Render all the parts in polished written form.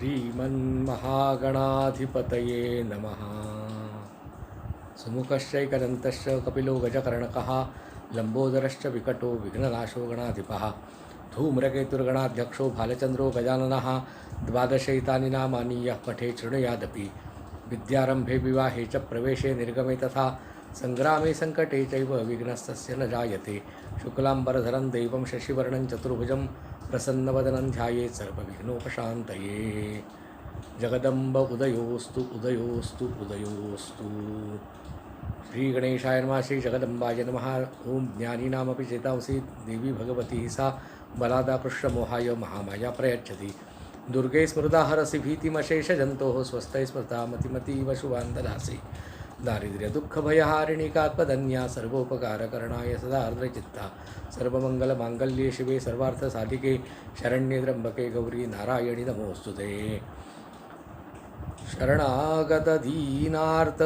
श्रीमन्महागणाधिपतये नमः। सुमुखश्चैकदन्तश्च कपिलो गजकर्णकः लम्बोदरश्च विकटो विघ्ननाशो गणाधिपः धूम्रकेतुर्गणाध्यक्षो भालचन्द्रो गजाननः द्वादशैतानि नामानि यः पठे शृणुयादपि विद्यारम्भे विवाहे च प्रवेशे निर्गमे तथा संग्रामे संकटे चैव विघ्नस्तस्य न जायते। शुक्लाम्बरधरं देवं शशिवर्णं चतुर्भुजं प्रसन्नवदनं ध्यायेत् सर्वविघ्नोपशान्तये। जगदम्ब उदयोस्तु उदयोस्तु उदयोस्तु। श्रीगणेशाय नमः। श्रीजगदम्बाय नमः। ओं ज्ञानीनामपि चेतांसि देवी भगवती सा बलादा कृष्णमोहाय महामाया प्रयच्छति। दुर्गे स्मृता हरसि भीतिमशेषजन्तोः स्वस्थै स्मृता मतिमतीव शुभान्ददासि। दारिद्र्यदुःखभयहारिणी कात्मधन्या सर्वोपकारकरणाय सदा आर्द्रचित्ता। सर्वमङ्गलमाङ्गल्ये शिवे सर्वार्थसाधिके शरण्ये त्र्यम्बके गौरी नारायणि नमोऽस्तुते। शरणागतदीनार्थ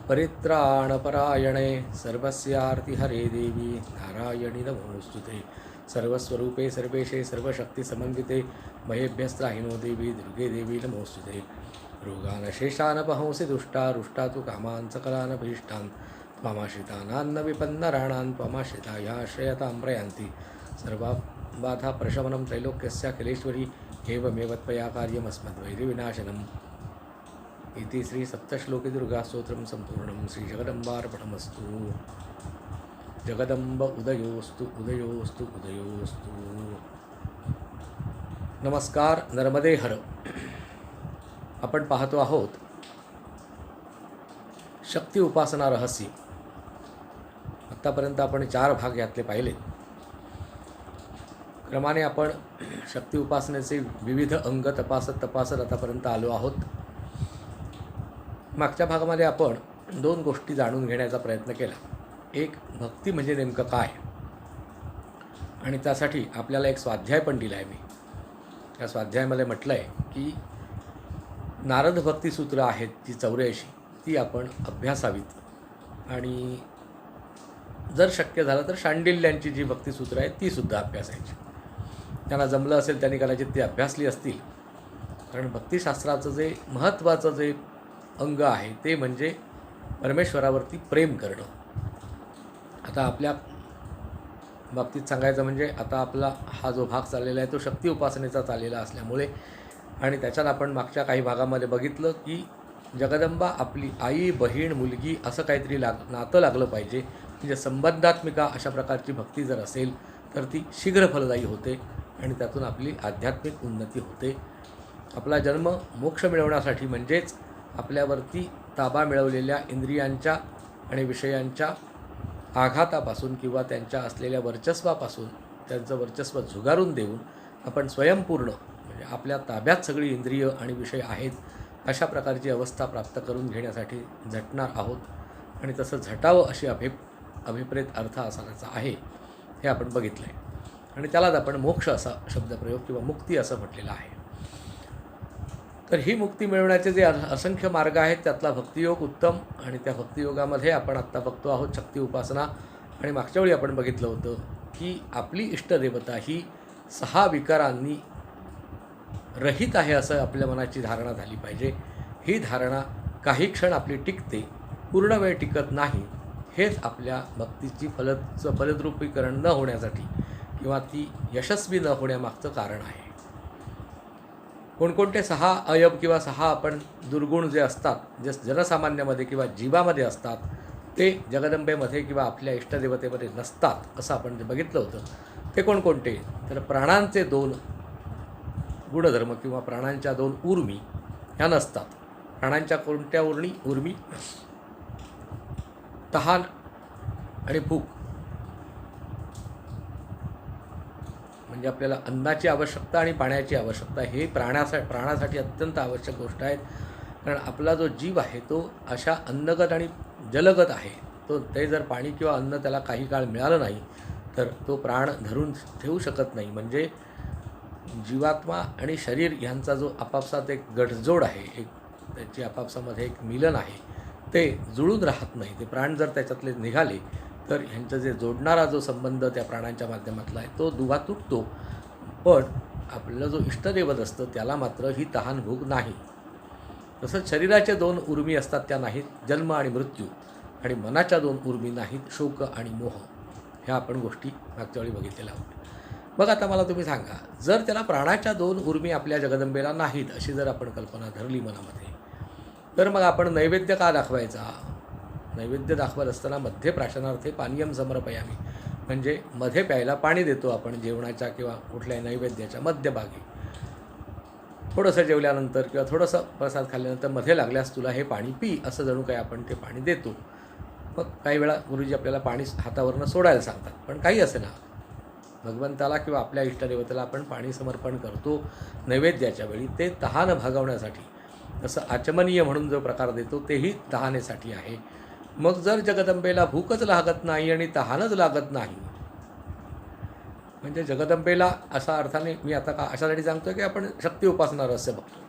परित्राणपरायणे सर्वस्यार्तिहरे देवी नारायणि नमोऽस्तुते। सर्वस्वरूपे सर्वेशे सर्वशक्तिसमन्विते मयेभ्यस्त्राहिनो देवी दुर्गे देवी नमोऽस्तुते। रोगानशेषानपहंसि दुष्टा रुष्टा तु कामान् सकलानभीष्टान् त्वमाश्रितानान्न विपन्नराणान् त्वमाश्रितायाश्रयतां प्रयान्ति। सर्वबाधाप्रशमनं त्रैलोक्यस्याखिलेश्वरी एवमेव त्वया कार्यमस्मद्वैरिविनाशनम् इति श्रीसप्तश्लोकी दुर्गास्तोत्रं सम्पूर्णं। श्रीजगदम्बार्पणमस्तु। जगदम्ब उदयोस्तु उदयोस्तु उदयोस्तु। नमस्कार. नर्मदे हर. आपण पाहतो आहोत शक्ती उपासना रहस्य. आत्तापर्यंत आपण 4 भाग यातले पाहिले. क्रमाने आपण शक्ती उपासनेचे विविध अंग तपासत आतापर्यंत आलो आहोत. मागच्या भागामध्ये आपण 2 गोष्टी जाणून घेण्याचा प्रयत्न केला. एक, भक्ती म्हणजे नेमकं काय, आणि त्यासाठी आपल्याला एक स्वाध्याय पण दिला आहे मी. त्या स्वाध्यायामध्ये म्हटलं आहे की नारद भक्तिसूत्र आहेत जी 84, ती आपण अभ्यासावीत, आणि जर शक्य झालं तर शांडिल्यांची जी भक्तिसूत्र आहेत तीसुद्धा अभ्यासायची. त्यांना जमलं असेल त्यांनी कदाचित ती अभ्यासली असतील. कारण भक्तिशास्त्राचं जे महत्त्वाचं जे अंग आहे ते म्हणजे परमेश्वरावरती प्रेम करणं. आता आपल्या बाबतीत सांगायचं म्हणजे आता आपला हा जो भाग चाललेला आहे तो शक्ती उपासनेचा चाललेला असल्यामुळे, आणि त्याच्यात आपण मागच्या काही भागामध्ये बघितलं की जगदंबा आपली आई, बहीण, मुलगी असं काहीतरी नातं लागलं पाहिजे. म्हणजे संबंधात्मिका अशा प्रकारची भक्ती जर असेल तर ती शीघ्र फलदायी होते आणि त्यातून आपली आध्यात्मिक उन्नती होते. आपला जन्म मोक्ष मिळवण्यासाठी म्हणजेच आपल्यावरती ताबा मिळवलेल्या इंद्रियांच्या आणि विषयांच्या आघातापासून किंवा त्यांच्या असलेल्या वर्चस्वापासून त्यांचं वर्चस्व झुगारून देऊन आपण स्वयंपूर्ण म्हणजे आपल्या ताब्यात सगळी इंद्रिय आणि विषय आहेत अशा प्रकारची अवस्था प्राप्त करून घेण्यासाठी झटणार आहोत. आणि तसं झटावं अशी अभिप्रेत अर्थ असा त्याचा आहे हे आपण बघितलं आहे. आणि त्यालाच आपण मोक्ष असा शब्दप्रयोग किंवा मुक्ती असं म्हटलेलं आहे. तर ही मुक्ती मिळवण्याचे जे असंख्य मार्ग आहेत त्यातला भक्तियोग उत्तम, आणि त्या भक्तियोगामध्ये आपण आत्ता बघतो आहोत शक्ती उपासना. आणि मागच्या वेळी आपण बघितलं होतं की आपली इष्टदेवता ही 6 विकारांनी रहित आहे असं आपल्या मनाची धारणा झाली पाहिजे. ही धारणा काही क्षण आपली टिकते, पूर्ण वेळ टिकत नाही. हेच आपल्या भक्तीची फलद्रूपीकरण न होण्यासाठी किंवा ती यशस्वी न होण्यामागचं कारण आहे. कोणकोणते 6 अयब किंवा 6 आपण दुर्गुण जे असतात जे जनसामान्यामध्ये किंवा जीवामध्ये असतात ते जगदंबेमध्ये किंवा आपल्या इष्टदेवतेमध्ये नसतात असं आपण जे बघितलं होतं. ते कोणकोणते, तर प्राणांचे 2 गुणधर्म किंवा प्राणांच्या 2 ऊर्मी ह्या नसतात. प्राणांच्या कोणत्या ऊर्मी, तहान आणि भूक, म्हणजे आपल्याला अन्नाची आवश्यकता आणि पाण्याची आवश्यकता हे प्राणासाठी अत्यंत आवश्यक गोष्ट आहेत. कारण आपला जो जीव आहे तो अशा अन्नगत आणि जलगत आहे. ते जर पाणी किंवा अन्न त्याला काही काळ मिळालं नाही तर तो प्राण धरून ठेवू शकत नाही. म्हणजे जीवात्मा आणि शरीर ह्यांचा जो आपापसात एक गठजोड आहे, त्याची आपापसामध्ये एक मिलन आहे, ते जुळून राहत नाही. ते प्राण जर त्याच्यातले निघाले तर ह्यांचं जे जोडणारा जो संबंध त्या प्राणांच्या माध्यमातला आहे तो दुवा तुटतो. पण आपलं जो इष्टदैवत असतं त्याला मात्र ही तहान भूक नाही. तसंच शरीराच्या 2 उर्मी असतात त्या नाहीत, जन्म आणि मृत्यू, आणि मनाच्या 2 उर्मी नाहीत, शोक आणि मोह. ह्या आपण गोष्टी मागच्या वेळी बघितलेल्या आहोत. मग आता मला तुम्ही सांगा, जर त्याला प्राणाच्या 2 उर्मी आपल्या जगदंबेला नाहीत अशी जर आपण कल्पना धरली मनामध्ये, तर मग आपण नैवेद्य का दाखवायचा? नैवेद्य दाखवत असताना मध्ये प्राशनार्थे पानीयम समर्पयामी, म्हणजे मध्ये प्यायला पाणी देतो आपण जेवणाच्या किंवा कुठल्याही नैवेद्याच्या मध्यभागी. थोडंसं जेवल्यानंतर किंवा थोडंसं प्रसाद खाल्ल्यानंतर मध्ये लागल्यास तुला हे पाणी पी, असं जणू काही आपण ते पाणी देतो. मग काही वेळा गुरुजी आपल्याला पाणी हातावरनं सोडायला सांगतात, पण काही असे ना, भगवंताला किंवा आपल्या इष्टदेवतेला आपण पाणी समर्पण करतो नैवेद्याच्या वेळी, ते तहान भागवण्यासाठी. तसं आचमनीय म्हणून जो प्रकार देतो तेही तहानेसाठी आहे. मग जर जगदंबेला भूकच लागत नाही आणि तहानच लागत नाही, म्हणजे जगदंबेला असा अर्थाने मी आता का अशासाठी सांगतो की आपण शक्ती उपासना रहस्य बघतो,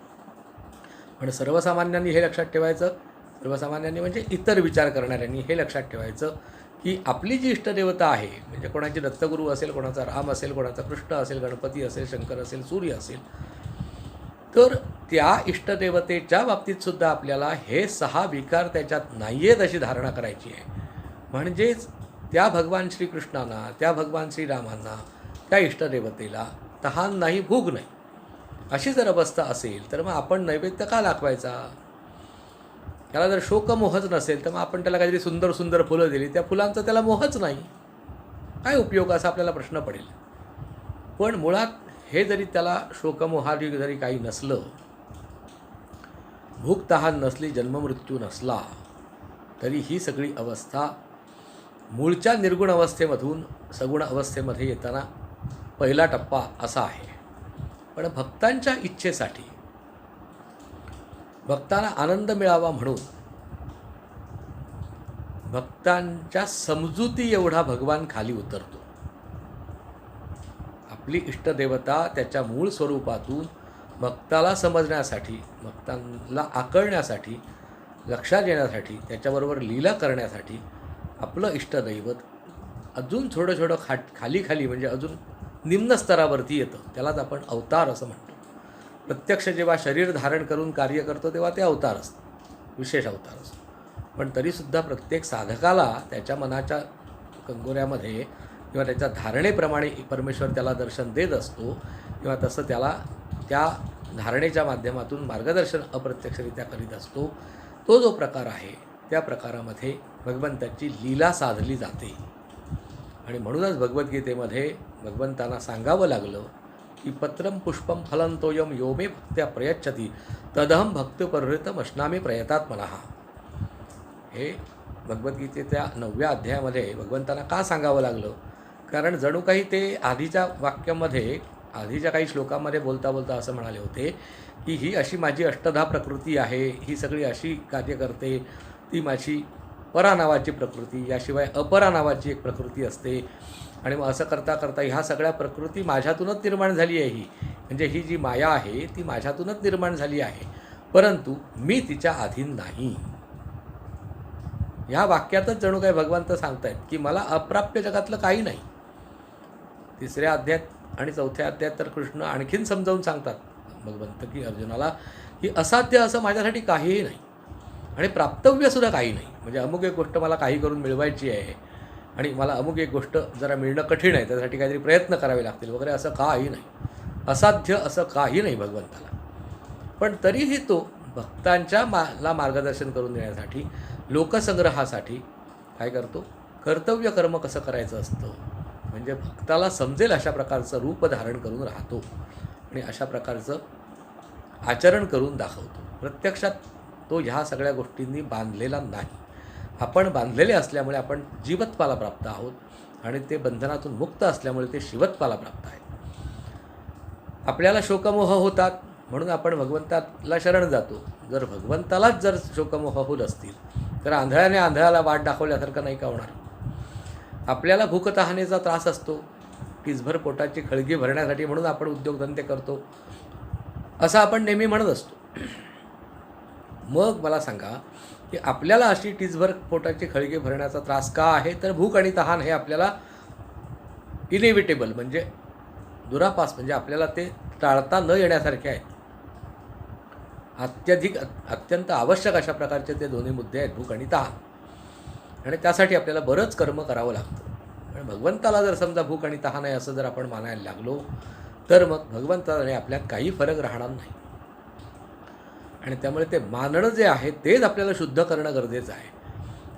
पण सर्वसामान्यांनी हे लक्षात ठेवायचं, सर्वसामान्यांनी म्हणजे इतर विचार करणाऱ्यांनी हे लक्षात ठेवायचं की आपली जी इष्टदेवता आहे, म्हणजे कोणाची दत्तगुरू असेल, कोणाचा राम असेल, कोणाचा कृष्ण असेल, गणपती असेल, शंकर असेल, सूर्य असेल, तर त्या इष्टदेवतेच्या बाबतीतसुद्धा आपल्याला हे 6 विकार त्याच्यात नाही आहेत अशी धारणा करायची आहे. म्हणजेच त्या भगवान श्रीकृष्णांना, त्या भगवान श्रीरामांना, त्या इष्टदेवतेला तहान नाही, भूक नाही, अशी जर अवस्था असेल तर मग आपण नैवेद्य का दाखवायचा? त्याला जर शोकमोहच नसेल तर मग आपण त्याला काहीतरी सुंदर सुंदर फुलं दिली, त्या फुलांचा त्याला मोहच नाही, काय उपयोग असा आपल्याला प्रश्न पडेल. पण मुळात हे जरी त्याला शोकमोहादी जरी काही नसलं, भूक तहान नसली, जन्ममृत्यू नसला, तरी ही सगळी अवस्था मूळच्या निर्गुण अवस्थेमधून सगुण अवस्थेमध्ये येताना पहिला टप्पा असा आहे. पण भक्तांच्या इच्छेसाठी, भक्तांना आनंद मिळावा म्हणून, भक्तांच्या समजुती एवढा भगवान खाली उतरतो. आपली इष्टदेवता त्याच्या मूळ स्वरूपातून भक्ताला समजण्यासाठी, भक्तांना आकळण्यासाठी, लक्षात येण्यासाठी, त्याच्याबरोबर लीला करण्यासाठी आपलं इष्टदैवत अजून थोडं थोडं खाली खाली म्हणजे अजून निम्न स्तरावरती येतं. त्यालाच आपण अवतार असं म्हणतो. प्रत्यक्ष जेव्हा शरीर धारण करून कार्य करतो तेव्हा ते अवतार असतं, विशेष अवतार असतो. पण तरीसुद्धा प्रत्येक साधकाला त्याच्या मनाच्या कंगोऱ्यामध्ये किंवा त्याच्या धारणेप्रमाणे परमेश्वर त्याला दर्शन देत असतो, किंवा तसं त्याला त्या धारणेच्या माध्यमातून मार्गदर्शन अप्रत्यक्षरित्या करीत असतो. तो जो प्रकार आहे त्या प्रकारामध्ये भगवंताची लीला साधली जाते. आणि म्हणूनच भगवद्गीतेमध्ये भगवंतांना सांगावं लागलं की पत्रम पुष्पम फलं तोयम यो मे भक्त्या प्रयच्छति तदहम भक्तिपरिहृतम अश्नामी प्रयतात्मनः. हे भगवद्गीतेच्या 9व्या अध्यायामध्ये भगवंतांना का सांगावं लागलं? कारण जणू काही ते आधीच्या वाक्यामध्ये, आधीच्या काही श्लोकांमध्ये बोलता बोलता असं म्हणाले होते की ही अशी माझी अष्टधा प्रकृती आहे, ही सगळी अशी कार्य करते, ती माझी परा नावाची प्रकृती, याशिवाय अपरा नावाची एक प्रकृती असते, आणि मग असं करता करता ह्या सगळ्या प्रकृती माझ्यातूनच निर्माण झाली आहे. ही म्हणजे ही जी माया आहे ती माझ्यातूनच निर्माण झाली आहे, परंतु मी तिच्या अधीन नाही. ह्या वाक्यातच जणू काही भगवंत सांगतायत की मला अप्राप्य जगातलं काही नाही. 3ऱ्या अध्यायात आणि 4थ्या अध्यायात तर कृष्ण आणखीन समजावून सांगतात भगवंत की अर्जुनाला की असाध्य असं माझ्यासाठी काहीही नाही, आणि प्राप्तव्यसुद्धा काही नाही. म्हणजे अमुक एक गोष्ट मला काही करून मिळवायची आहे, आणि मला अमुक एक गोष्ट जरा मिळणं कठीण आहे, त्यासाठी काहीतरी प्रयत्न करावे लागतील वगैरे, असं काही नाही. असाध्य असं काही नाही भगवंताला. पण तरीही तो भक्तांच्या मार्गदर्शन करून देण्यासाठी, लोकसंग्रहासाठी काय करतो? कर्तव्य कर्म कसं करायचं असतं, म्हणजे भक्ताला समजेल अशा प्रकारचं रूप धारण करून राहतो आणि अशा प्रकारचं आचरण करून दाखवतो. प्रत्यक्षात तो ह्या सगळ्या गोष्टींनी बांधलेला नाही. आपण बांधलेले असल्यामुळे आपण जीवत्वाला प्राप्त आहोत, आणि ते बंधनातून मुक्त असल्यामुळे ते शिवत्वाला प्राप्त आहेत. आपल्याला शोकमोह होतात म्हणून आपण भगवंताला शरण जातो. जर भगवंतालाच जर शोकमोह होत असतील तर आंधळ्याने आंधळ्याला वाट दाखवल्यासारखं नाही का होणार? आपल्याला भूकतहानेचा त्रास असतो, टिचभर पोटाची खळगी भरण्यासाठी, म्हणून आपण उद्योगधंदे करतो असं आपण नेहमी म्हणत असतो. मग मला सांगा की आपल्याला अशी टिचभर पोटाची खळगी भरण्याचा त्रास का आहे? तर भूक आणि तहान हे आपल्याला इनेव्हिटेबल म्हणजे दुरापास, म्हणजे आपल्याला ते टाळता न येण्यासारखे आहेत. अत्यंत आवश्यक अशा प्रकारचे ते दोन्ही मुद्दे आहेत, भूक आणि तहान. आणि त्यासाठी आपल्याला बरंच कर्म करावं लागतं. आणि भगवंताला जर समजा भूक आणि तहान आहे असं जर आपण मानायला लागलो तर मग भगवंताने आपल्यात काही फरक राहणार नाही. आणि त्यामुळे ते मानणं जे आहे तेच आपल्याला शुद्ध करणं गरजेचं आहे.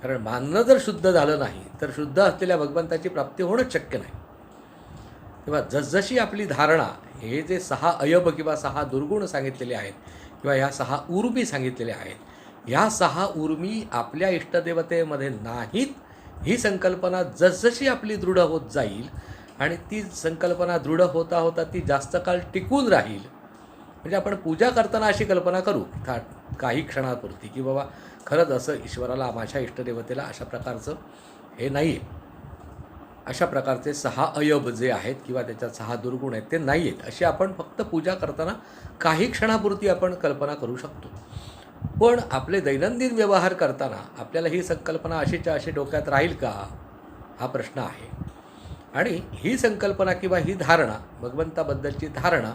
कारण मानणं जर शुद्ध झालं नाही तर शुद्ध असलेल्या भगवंताची प्राप्ती होणंच शक्य नाही. तेव्हा जसजशी आपली धारणा, हे जे 6 अयब किंवा 6 दुर्गुण सांगितलेले आहेत किंवा ह्या 6 उर्मी सांगितलेल्या आहेत, ह्या 6 उर्मी आपल्या इष्टदेवतेमध्ये नाहीत, ही संकल्पना जसजशी आपली दृढ होत जाईल आणि ती संकल्पना दृढ होता होता ती जास्त काळ टिकून राहील. म्हणजे आपण पूजा करताना अशी कल्पना करू काही क्षणापुरती की बाबा खरंच असं ईश्वराला, माझ्या इष्टदेवतेला अशा प्रकारचं हे नाही आहे, अशा प्रकारचे 6 अयब जे आहेत किंवा त्याच्यात 6 दुर्गुण आहेत ते नाही आहेत, अशी आपण फक्त पूजा करताना काही क्षणापुरती आपण कल्पना करू शकतो. पण आपले दैनंदिन व्यवहार करताना आपल्याला ही संकल्पना अशीच्या अशी डोक्यात राहील का, हा प्रश्न आहे. आणि ही संकल्पना किंवा ही धारणा, भगवंताबद्दलची धारणा,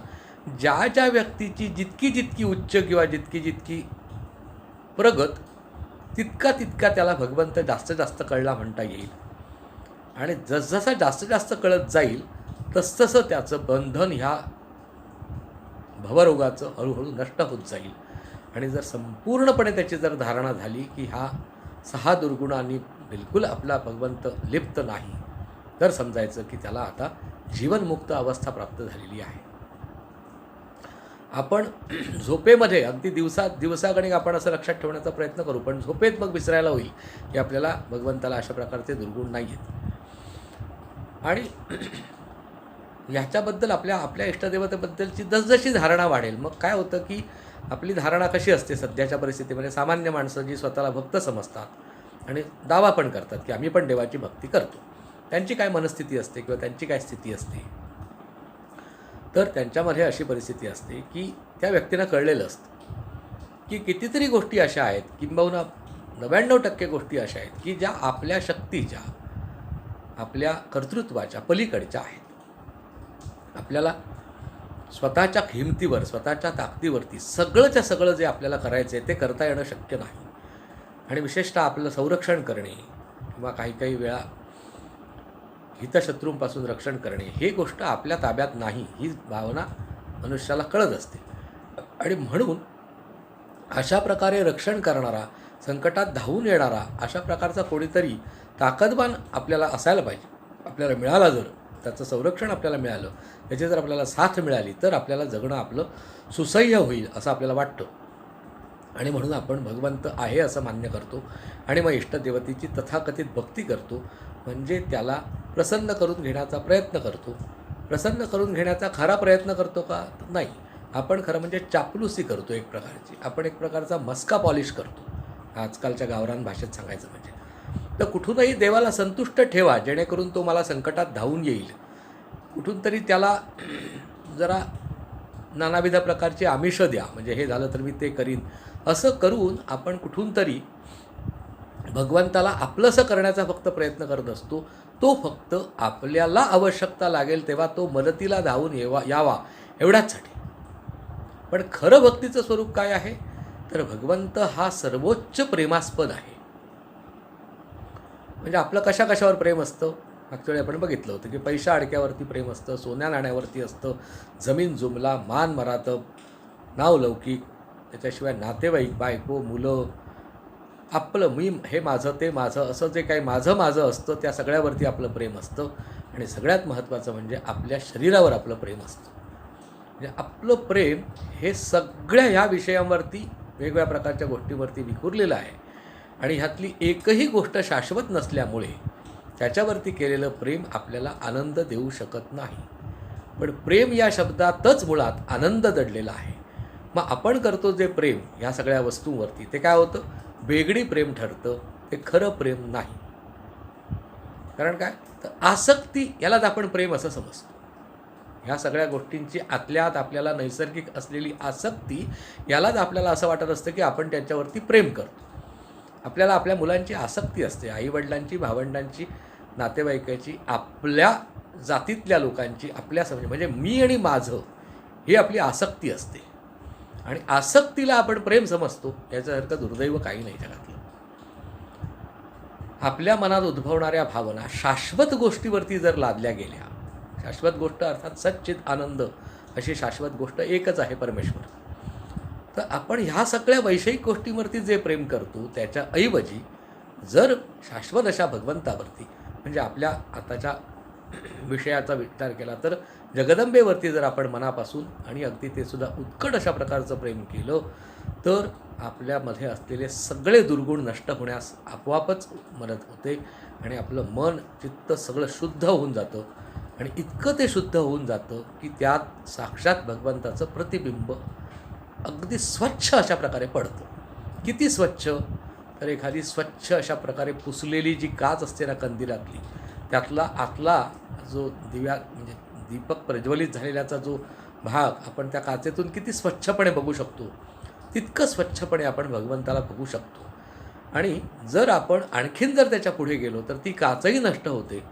ज्या ज्या व्यक्तीची जितकी जितकी उच्च किंवा जितकी जितकी प्रगत, तितका तितका त्याला भगवंत जास्त जास्त कळला म्हणता येईल. आणि जसजसा जास्त जास्त कळत जाईल तसतसं त्याचं बंधन ह्या भवरोगाचं हळूहळू नष्ट होत जाईल. आणि जर संपूर्णपणे त्याची जर धारणा झाली की ह्या 6 दुर्गुणांनी बिलकुल आपला भगवंत लिप्त नाही, तर समजायचं की त्याला आता जीवनमुक्त अवस्था प्राप्त झालेली आहे. आपण झोपेमध्ये अगदी दिवसागणिक आपण असं लक्षात ठेवण्याचा प्रयत्न करू, पण झोपेत मग विसरायला होईल की आपल्याला भगवंताला अशा प्रकारचे दुर्गुण नाही आहेत. आणि ह्याच्याबद्दल आपल्या इष्टदेवतेबद्दलची जसजशी धारणा वाढेल, मग काय होतं की आपली धारणा कशी असते सध्याच्या परिस्थितीमध्ये, सामान्य माणसं जी स्वतःला भक्त समजतात आणि दावा पण करतात की आम्ही पण देवाची भक्ती करतो, त्यांची काय मनस्थिती असते किंवा त्यांची काय स्थिती असते, तर त्यांच्यामध्ये अशी परिस्थिती असते की त्या व्यक्तींना कळलेलं असतं की कितीतरी गोष्टी अशा आहेत, किंबहुना 99% गोष्टी अशा आहेत की ज्या आपल्या शक्तीच्या, आपल्या कर्तृत्वाच्या पलीकडच्या आहेत. आपल्याला स्वतःच्या हिमतीवर, स्वतःच्या ताकदीवरती सगळंच्या सगळं जे आपल्याला करायचं आहे ते करता येणं शक्य नाही. आणि विशेषतः आपलं संरक्षण करणे किंवा काही काही वेळा हितशत्रूंपासून रक्षण करणे, ही गोष्ट आपल्या ताब्यात नाही, ही भावना मनुष्याला कळत असते. आणि म्हणून अशा प्रकारे रक्षण करणारा, संकटात धावून येणारा अशा प्रकारचा कोणीतरी ताकदवान आपल्याला असायला पाहिजे. आपल्याला मिळाला जर, त्याचं संरक्षण आपल्याला मिळालं, त्याची जर आपल्याला साथ मिळाली, तर आपल्याला जगणं आपलं सुसह्य होईल असं आपल्याला वाटतं. आणि म्हणून आपण भगवंत आहे असं मान्य करतो आणि मग इष्टदेवतेची तथाकथित भक्ती करतो. म्हणजे त्याला प्रसन्न करून घेण्याचा प्रयत्न करतो. प्रसन्न करून घेण्याचा खरा प्रयत्न करतो का, नाही, आपण खरं म्हणजे चापलुसी करतो एक प्रकारची. आपण एक प्रकारचा मस्का पॉलिश करतो, आजकालच्या गावरान भाषेत सांगायचं म्हणजे. तर कुठूनही देवाला संतुष्ट ठेवा, जेणेकरून तो मला संकटात धावून येईल. कुठून तरी त्याला जरा नानाविध प्रकारची आमिषं द्या, म्हणजे हे झालं तर मी ते करीन, असं करून आपण कुठून तरी भगवंताला आपलंसं करण्याचा फक्त प्रयत्न करत असतो. तो फक्त आपल्याला आवश्यकता लागेल तेव्हा तो मदतीला धावून यावा एवढ्याचसाठी. पण खरं भक्तीचं स्वरूप काय आहे, तर भगवंत हा सर्वोच्च प्रेमास्पद आहे. म्हणजे आपलं कशावर प्रेम असतं, मागच्या वेळी आपण बघितलं होतं की पैशा अडक्यावरती प्रेम असतं, सोन्या नाण्यावरती असतं, जमीन जुमला, मान मरातब, नाव लौकिक, त्याच्याशिवाय नातेवाईक, बायको, मुलं, आपलं मी, हे माझं ते माझं, असं जे काही माझं असतं त्या सगळ्यावरती आपलं प्रेम असतं. आणि सगळ्यात महत्त्वाचं म्हणजे आपल्या शरीरावर आपलं प्रेम असतं. म्हणजे आपलं प्रेम हे सगळ्या ह्या विषयांवरती, वेगवेगळ्या प्रकारच्या गोष्टींवरती विखुरलेलं आहे. आणि ह्यातली एकही गोष्ट शाश्वत नसल्यामुळे त्याच्यावरती केलेलं प्रेम आपल्याला आनंद देऊ शकत नाही. पण प्रेम या शब्दातच मुळात आनंद दडलेला आहे. मग आपण करतो जे प्रेम ह्या सगळ्या वस्तूंवरती, ते काय होतं, बेगडी प्रेम ठरतं, ते खरं प्रेम नाही. कारण काय, तर आसक्ती, यालाच आपण प्रेम असं समजतो. ह्या सगळ्या गोष्टींची आतल्या आत आपल्याला नैसर्गिक असलेली आसक्ती, यालाच आपल्याला असं वाटत असतं की आपण त्याच्यावरती प्रेम करतो. आपल्याला आपल्या मुलांची आसक्ती असते, आईवडिलांची, भावंडांची, नातेवाईकाची, आपल्या जातीतल्या लोकांची, आपल्या म्हणजे मी आणि माझं ही आपली आसक्ती असते. आणि आसक्तीला आपण प्रेम समजतो, याच्यासारखं दुर्दैव काही नाही जगातलं. आपल्या मनात उद्भवणाऱ्या भावना शाश्वत गोष्टीवरती जर लादल्या गेल्या, शाश्वत गोष्ट अर्थात सच्चित आनंद, अशी शाश्वत गोष्ट एकच आहे, परमेश्वर. तर आपण ह्या सगळ्या वैषयिक गोष्टींवरती जे प्रेम करतो त्याच्याऐवजी जर शाश्वत अशा भगवंतावरती, म्हणजे आपल्या आताच्या विषयाचा विचार केला तर जगदंबेवरती जर आपण मनापासून आणि अगदी ते सुद्धा उत्कट अशा प्रकारचं प्रेम केलं, तर आपल्यामध्ये असलेले सगळे दुर्गुण नष्ट होण्यास आपोआपच मदत होते आणि आपलं मन चित्त सगळं शुद्ध होऊन जातं. आणि इतकं ते शुद्ध होऊन जातं की त्यात साक्षात भगवंताचं प्रतिबिंब अगदी स्वच्छ अशा प्रकारे पडतं. किती स्वच्छ? तर एखादी स्वच्छ अशा प्रकारे पुसलेली जी काच असते ना कंदिलातली, त्यातला आतला जो म्हणजे दीपक प्रज्वलित झालेल्याचा जो भाग आपण त्या काचेतून किती स्वच्छपणे बघू शकतो, तितकं स्वच्छपणे आपण भगवंताला बघू शकतो. आणि जर आपण आणखीन जर त्याच्या पुढे गेलो तर ती काचही नष्ट होते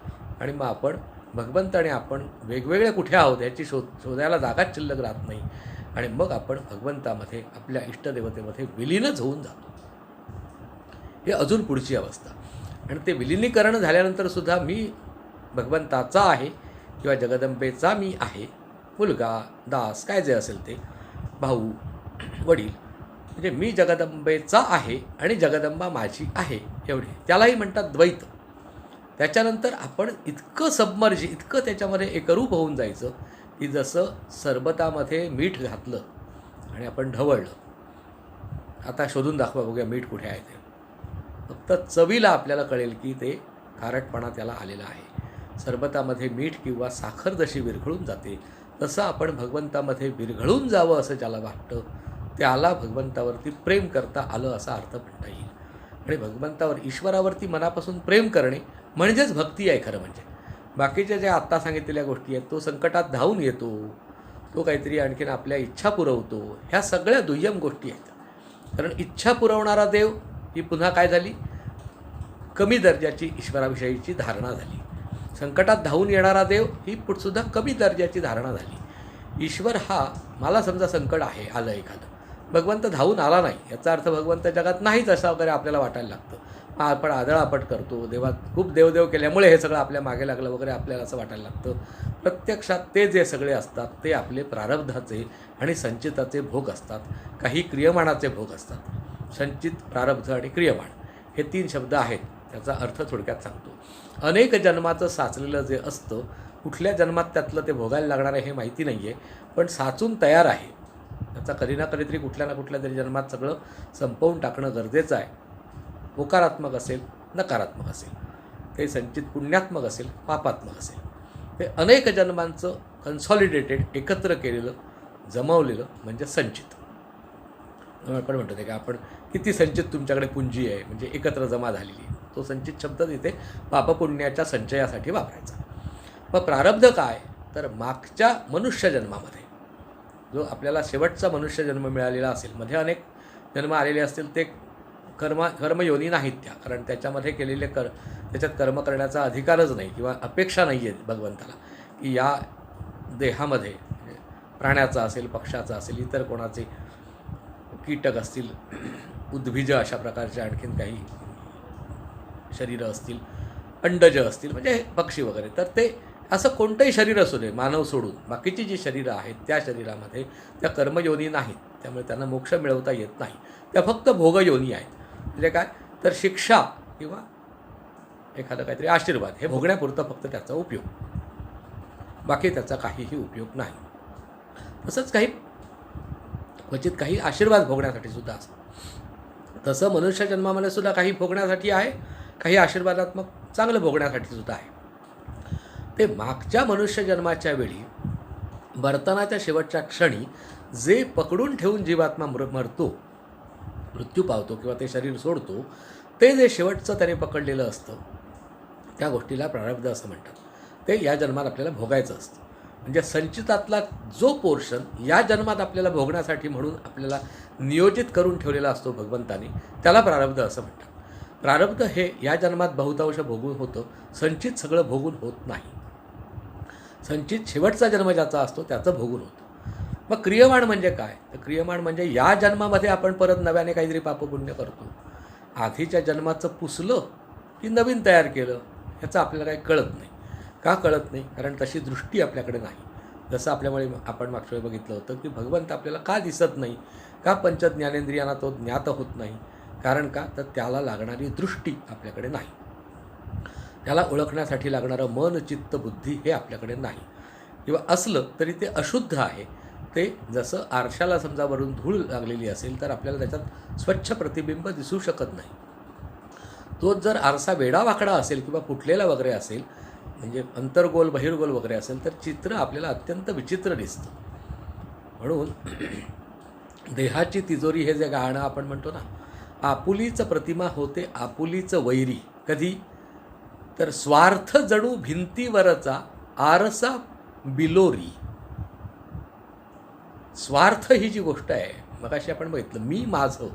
आणि मग आपण भगवंत आणि आपण वेगवेगळे कुठे आहोत याची शोधायला जागाच शिल्लक राहत नाही. आणि मग आपण भगवंतामध्ये, आपल्या इष्टदेवतेमध्ये विलीनच होऊन जातो. ही अजून पुढची अवस्था. आणि ते विलिनीकरण झाल्यानंतरसुद्धा मी भगवंताचा आहे किंवा जगदंबेचा मी आहे, मुलगा, दास, काय जे असेल ते, भाऊ, वडील, म्हणजे मी जगदंबेचा आहे आणि जगदंबा माझी आहे, एवढे. त्यालाही म्हणतात द्वैत. त्याच्यानंतर आपण इतकं सबमर्ज, इतकं त्याच्यामध्ये एकरूप होऊन जायचं की जसं सरबतामध्ये मीठ घातलं आणि आपण ढवळलं. आता शोधून दाखवा, बघूया मीठ कुठे आहे ते. फक्त चवीला आपल्याला कळेल की ते खारटपणा त्याला आलेला आहे. सरबतामध्ये मीठ किंवा साखर जशी विरघळून जाते, तसं आपण भगवंतामध्ये विरघळून जावं असं ज्याला वाटतं, त्याला भगवंतावरती प्रेम करता आलं असा अर्थ म्हणता येईल. आणि भगवंतावर, ईश्वरावरती मनापासून प्रेम करणे म्हणजेच भक्ती आहे खरं म्हणजे. बाकीच्या ज्या आत्ता सांगितलेल्या गोष्टी आहेत, तो संकटात धावून येतो, तो काहीतरी आणखीन आपल्या इच्छा पुरवतो, ह्या सगळ्या दुय्यम गोष्टी आहेत. कारण इच्छा पुरवणारा देव ही पुन्हा काय झाली, कमी दर्जाची ईश्वराविषयीची धारणा झाली. संकटात धावून येणारा देव ही सुद्धा कमी दर्जाची धारणा झाली. ईश्वर हा, मला समजा संकट आहे, आलं एखादं, भगवंत धावून आला नाही याचा अर्थ भगवंत जगात नाहीच असं वगैरे आपल्याला वाटायला लागतं. आपण आदळापट करतो, देवात खूप देवदेव केल्यामुळे हे सगळं आपल्या मागे लागलं वगैरे आपल्याला असं वाटायला लागतं. प्रत्यक्षात ते जे सगळे असतात ते आपले प्रारब्धाचे आणि संचिताचे भोग असतात, काही क्रियमाणाचे भोग असतात. संचित, प्रारब्ध आणि क्रियमाण हे 3 शब्द आहेत. त्याचा अर्थ थोडक्यात सांगतो. अनेक जन्माचं साचलेलं जे असतं, कुठल्या जन्मात त्यातलं ते भोगायला लागणार आहे हे माहिती नाही आहे, पण साचून तयार आहे. त्याचा कधी ना कधीतरी कुठल्या ना कुठल्या तरी जन्मात सगळं संपवून टाकणं गरजेचं आहे. होकारात्मक असेल, नकारात्मक असेल, काही संचित पुण्यात्मक असेल, पापात्मक असेल, ते अनेक जन्मांचं कन्सॉलिडेटेड, एकत्र केलेलं, जमवलेलं म्हणजे संचित. आपण म्हणतो ते की आपण किती संचित तुमच्याकडे पुंजी आहे, म्हणजे एकत्र जमा झालेली. तो संचित शब्द तिथे पापपुण्याच्या संचयासाठी वापरायचा. मग प्रारब्ध काय, तर मागच्या मनुष्य जन्मामध्ये जो आपल्याला शेवटचा मनुष्य जन्म मिळालेला असेल, मध्ये अनेक जन्म आलेले असतील, ते कर्मयोनी नाहीत त्या, कारण त्याच्यामध्ये केलेले त्याच्यात कर्म करण्याचा अधिकारच नाही किंवा अपेक्षा नाही आहे भगवंताला की या देहामध्ये, प्राण्याचा असेल, पक्षाचा असेल, इतर कोणाचे, कीटक असतील, उद्भिज अशा प्रकारचे आणखीन काही शरीरं असतील, अंडज असतील, म्हणजे पक्षी वगैरे, तर ते असं कोणतंही शरीर असू दे, मानव सोडून बाकीची जी शरीरं आहेत त्या शरीरामध्ये त्या कर्मयोनी नाहीत, त्यामुळे त्यांना मोक्ष मिळवता येत नाही. त्या फक्त भोगयोनी आहेत. म्हणजे काय, तर शिक्षा किंवा एखादा काहीतरी आशीर्वाद हे भोगण्यापुरतं फक्त त्याचा उपयोग, बाकी त्याचा काहीही उपयोग नाही. तसंच काही क्वचित काही आशीर्वाद भोगण्यासाठी सुद्धा असतं. तसं मनुष्य जन्मामध्ये सुद्धा काही भोगण्यासाठी आहे, काही आशीर्वादात्मक चांगलं भोगण्यासाठी सुद्धा आहे. ते मागच्या मनुष्य जन्माच्या वेळी वर्तनाच्या शेवटच्या क्षणी जे पकडून ठेवून जीवात्मा मरतो, मृत्यू पावतो किंवा ते शरीर सोडतो, ते जे शेवटचं त्याने पकडलेलं असतं त्या गोष्टीला प्रारब्ध असं म्हणतात. ते या जन्मात आपल्याला भोगायचं असतं. म्हणजे संचितातला जो पोर्शन या जन्मात आपल्याला भोगण्यासाठी म्हणून आपल्याला नियोजित करून ठेवलेला असतो भगवंताने, त्याला प्रारब्ध असं म्हणतात. प्रारब्ध हे या जन्मात बहुतांश भोगून होतं, संचित सगळं भोगून होत नाही. संचित शेवटचा जन्म ज्याचा असतो त्याचं भोगून होतं. मग क्रियमाण म्हणजे काय? तर क्रियमाण म्हणजे या जन्मामध्ये आपण परत नव्याने काहीतरी पापपुण्य करतो. आधीच्या जन्माचं पुसलं की नवीन तयार केलं, ह्याचं आपल्याला काही कळत नाही. का कळत नाही? कारण तशी दृष्टी आपल्याकडे नाही. जसं आपल्यामुळे आपण मागच्या वेळी बघितलं होतं की भगवंत आपल्याला का दिसत नाही, का पंचज्ञानेंद्रियांना तो ज्ञात होत नाही? कारण का? तर त्याला लागणारी दृष्टी आपल्याकडे नाही. त्याला ओळखण्यासाठी लागणारं मन, चित्त, बुद्धी हे आपल्याकडे नाही. किंवा असलं तरी ते अशुद्ध आहे. ते जसं आरशाला समजा वरून धूळ लागलेली असेल तर आपल्याला त्याच्यात स्वच्छ प्रतिबिंब दिसू शकत नाही. तोच जर आरसा वेडावाकडा असेल किंवा फुटलेला वगैरे असेल, म्हणजे अंतर्गोल बहिर्गोल वगैरे असेल, तर चित्र आपल्याला अत्यंत विचित्र दिसतं. म्हणून देहाची तिजोरी हे जे गाणं आपण म्हणतो ना, आपुलीचं प्रतिमा होते आपुलीचं वैरी. कधी? तर स्वार्थ जणू भिंतीवरचा आरसा बिलोरी. स्वार्थ ही जी गोष्ट आहे, मगाशी आपण बघितलं मी माझं,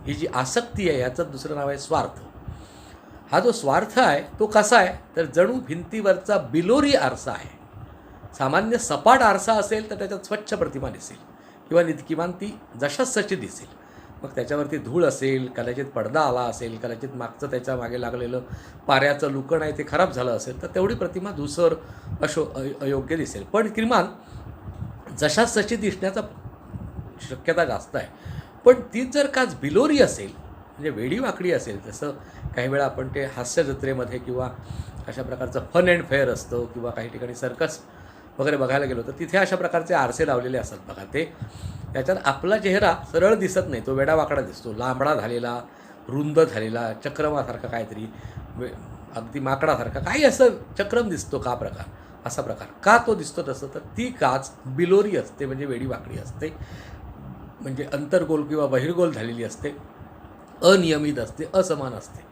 ही जी आसक्ती आहे ह्याचं दुसरं नाव आहे स्वार्थ. हा जो स्वार्थ आहे तो कसा आहे? तर जणू भिंतीवरचा बिलोरी आरसा आहे. सामान्य सपाट आरसा असेल तर त्याच्यात स्वच्छ प्रतिमा दिसेल किंवा किमान ती जशाच तशी दिसेल. मग त्याच्यावरती धूळ असेल, कदाचित पडदा आला असेल, कदाचित मागचं त्याच्या मागे लागलेलं पाऱ्याचं लुकण आहे ते खराब झालं असेल, तर तेवढी प्रतिमा धूसर अयोग्य दिसेल. पण किमान जशाच तशी दिसण्याचा शक्यता जास्त आहे. पण तीच जर का बिलोरी असेल, म्हणजे वेडीवाकडी असेल, जसं काही वेळा आपण ते हास्य जत्रेमध्ये किंवा अशा प्रकारचं फन अँड फेअर असतं किंवा काही ठिकाणी सर्कस वगैरे बघायला गेलो तर तिथे अशा प्रकारचे आरसे लावलेले असतात बघा. ते त्याच्यात आपला चेहरा सरळ दिसत नाही, तो वेडावाकडा दिसतो, लांबडा झालेला, रुंद झालेला, चक्रमासारखा काहीतरी, अगदी माकडासारखा काही असं चक्रम दिसतो का प्रकार, असा प्रकार का तो दिसतो तसं? तर ती काच बिलोरी असते, म्हणजे वेडीवाकडी असते, म्हणजे अंतर्गोल किंवा बहिर्गोल झालेली असते, अनियमित असते, असमान असते.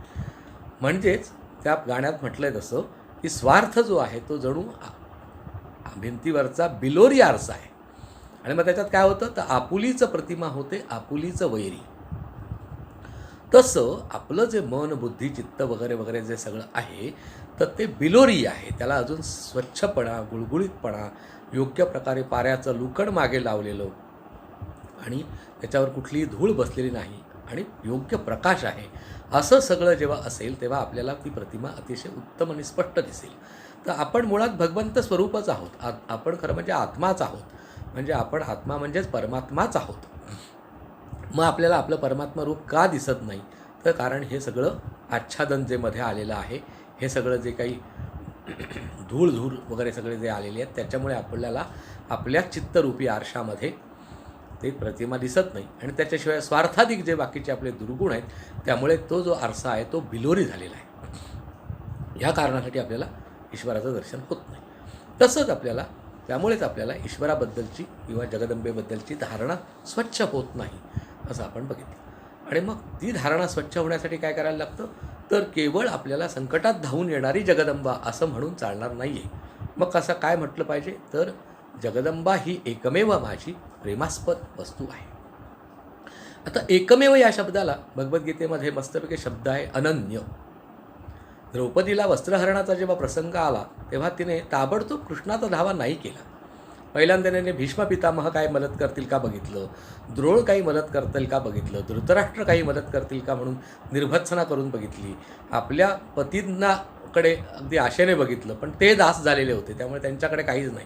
म्हणजेच त्या गाण्यात म्हटलं आहे तसं की स्वार्थ जो आहे तो जणू भिंतीवरचा बिलोरी आरसा आहे. आणि मग त्याच्यात काय होतं? तर आपुलीचं प्रतिमा होते आपुलीचं वैरी. तसं आपलं जे मन, बुद्धी, चित्त वगैरे वगैरे जे सगळं आहे तर ते बिलोरी आहे. त्याला अजून स्वच्छपणा, गुळगुळीतपणा, योग्य प्रकारे पाऱ्याचं लुकण मागे लावलेलं आणि त्याच्यावर कुठलीही धूळ बसलेली नाही आणि योग्य प्रकाश आहे, असं सगळं जेव्हा असेल तेव्हा आपल्याला ती प्रतिमा अतिशय उत्तम आणि स्पष्ट दिसेल. तर आपण मुळात भगवंत स्वरूपच आहोत. आपण खरं म्हणजे आत्माच आहोत. म्हणजे आपण आत्मा म्हणजेच परमात्माच आहोत. मग आपल्याला आपलं परमात्मा रूप का दिसत नाही? तर कारण हे सगळं आच्छादन जे मध्ये आलेलं आहे, हे सगळं जे काही धूळ वगैरे सगळे जे आलेले आहेत त्याच्यामुळे आपल्याला आपल्या चित्तरूपी आरशामध्ये ते प्रतिमा दिसत नाही. आणि त्याच्याशिवाय स्वार्थाधिक जे बाकीचे आपले दुर्गुण आहेत त्यामुळे तो जो आरसा आहे तो बिलोरी झालेला आहे. या कारणासाठी आपल्याला ईश्वराचं दर्शन होत नाही. तसंच आपल्याला त्यामुळेच आपल्याला ईश्वराबद्दलची किंवा जगदंबेबद्दलची धारणा स्वच्छ होत नाही, असं आपण बघितलं. आणि मग ती धारणा स्वच्छ होण्यासाठी काय करायला लागतं? तर केवळ आपल्याला संकटात धावून येणारी जगदंबा असं म्हणून चालणार नाही आहे. मग कसं काय म्हटलं पाहिजे? तर जगदंबा ही एकमेव माझी प्रेमास्पद वस्तू आहे. आता एकमेव या शब्दाला भगवद्गीतेमध्ये मस्तपैकी शब्द आहे अनन्य. द्रौपदीला वस्त्रहरणाचा जेव्हा प्रसंग आला तेव्हा तिने ताबडतोब कृष्णाचा धावा नाही केला. पहिल्यांदा त्याने भीष्म पितामह काय मदत करतील का बघितलं, द्रोण काही मदत करतील का बघितलं, धृतराष्ट्र काही मदत करतील का म्हणून निर्भत्सना करून बघितली, आपल्या पतींनाकडे अगदी आशेने बघितलं, पण ते दास झालेले होते त्यामुळे त्यांच्याकडे काहीच नाही.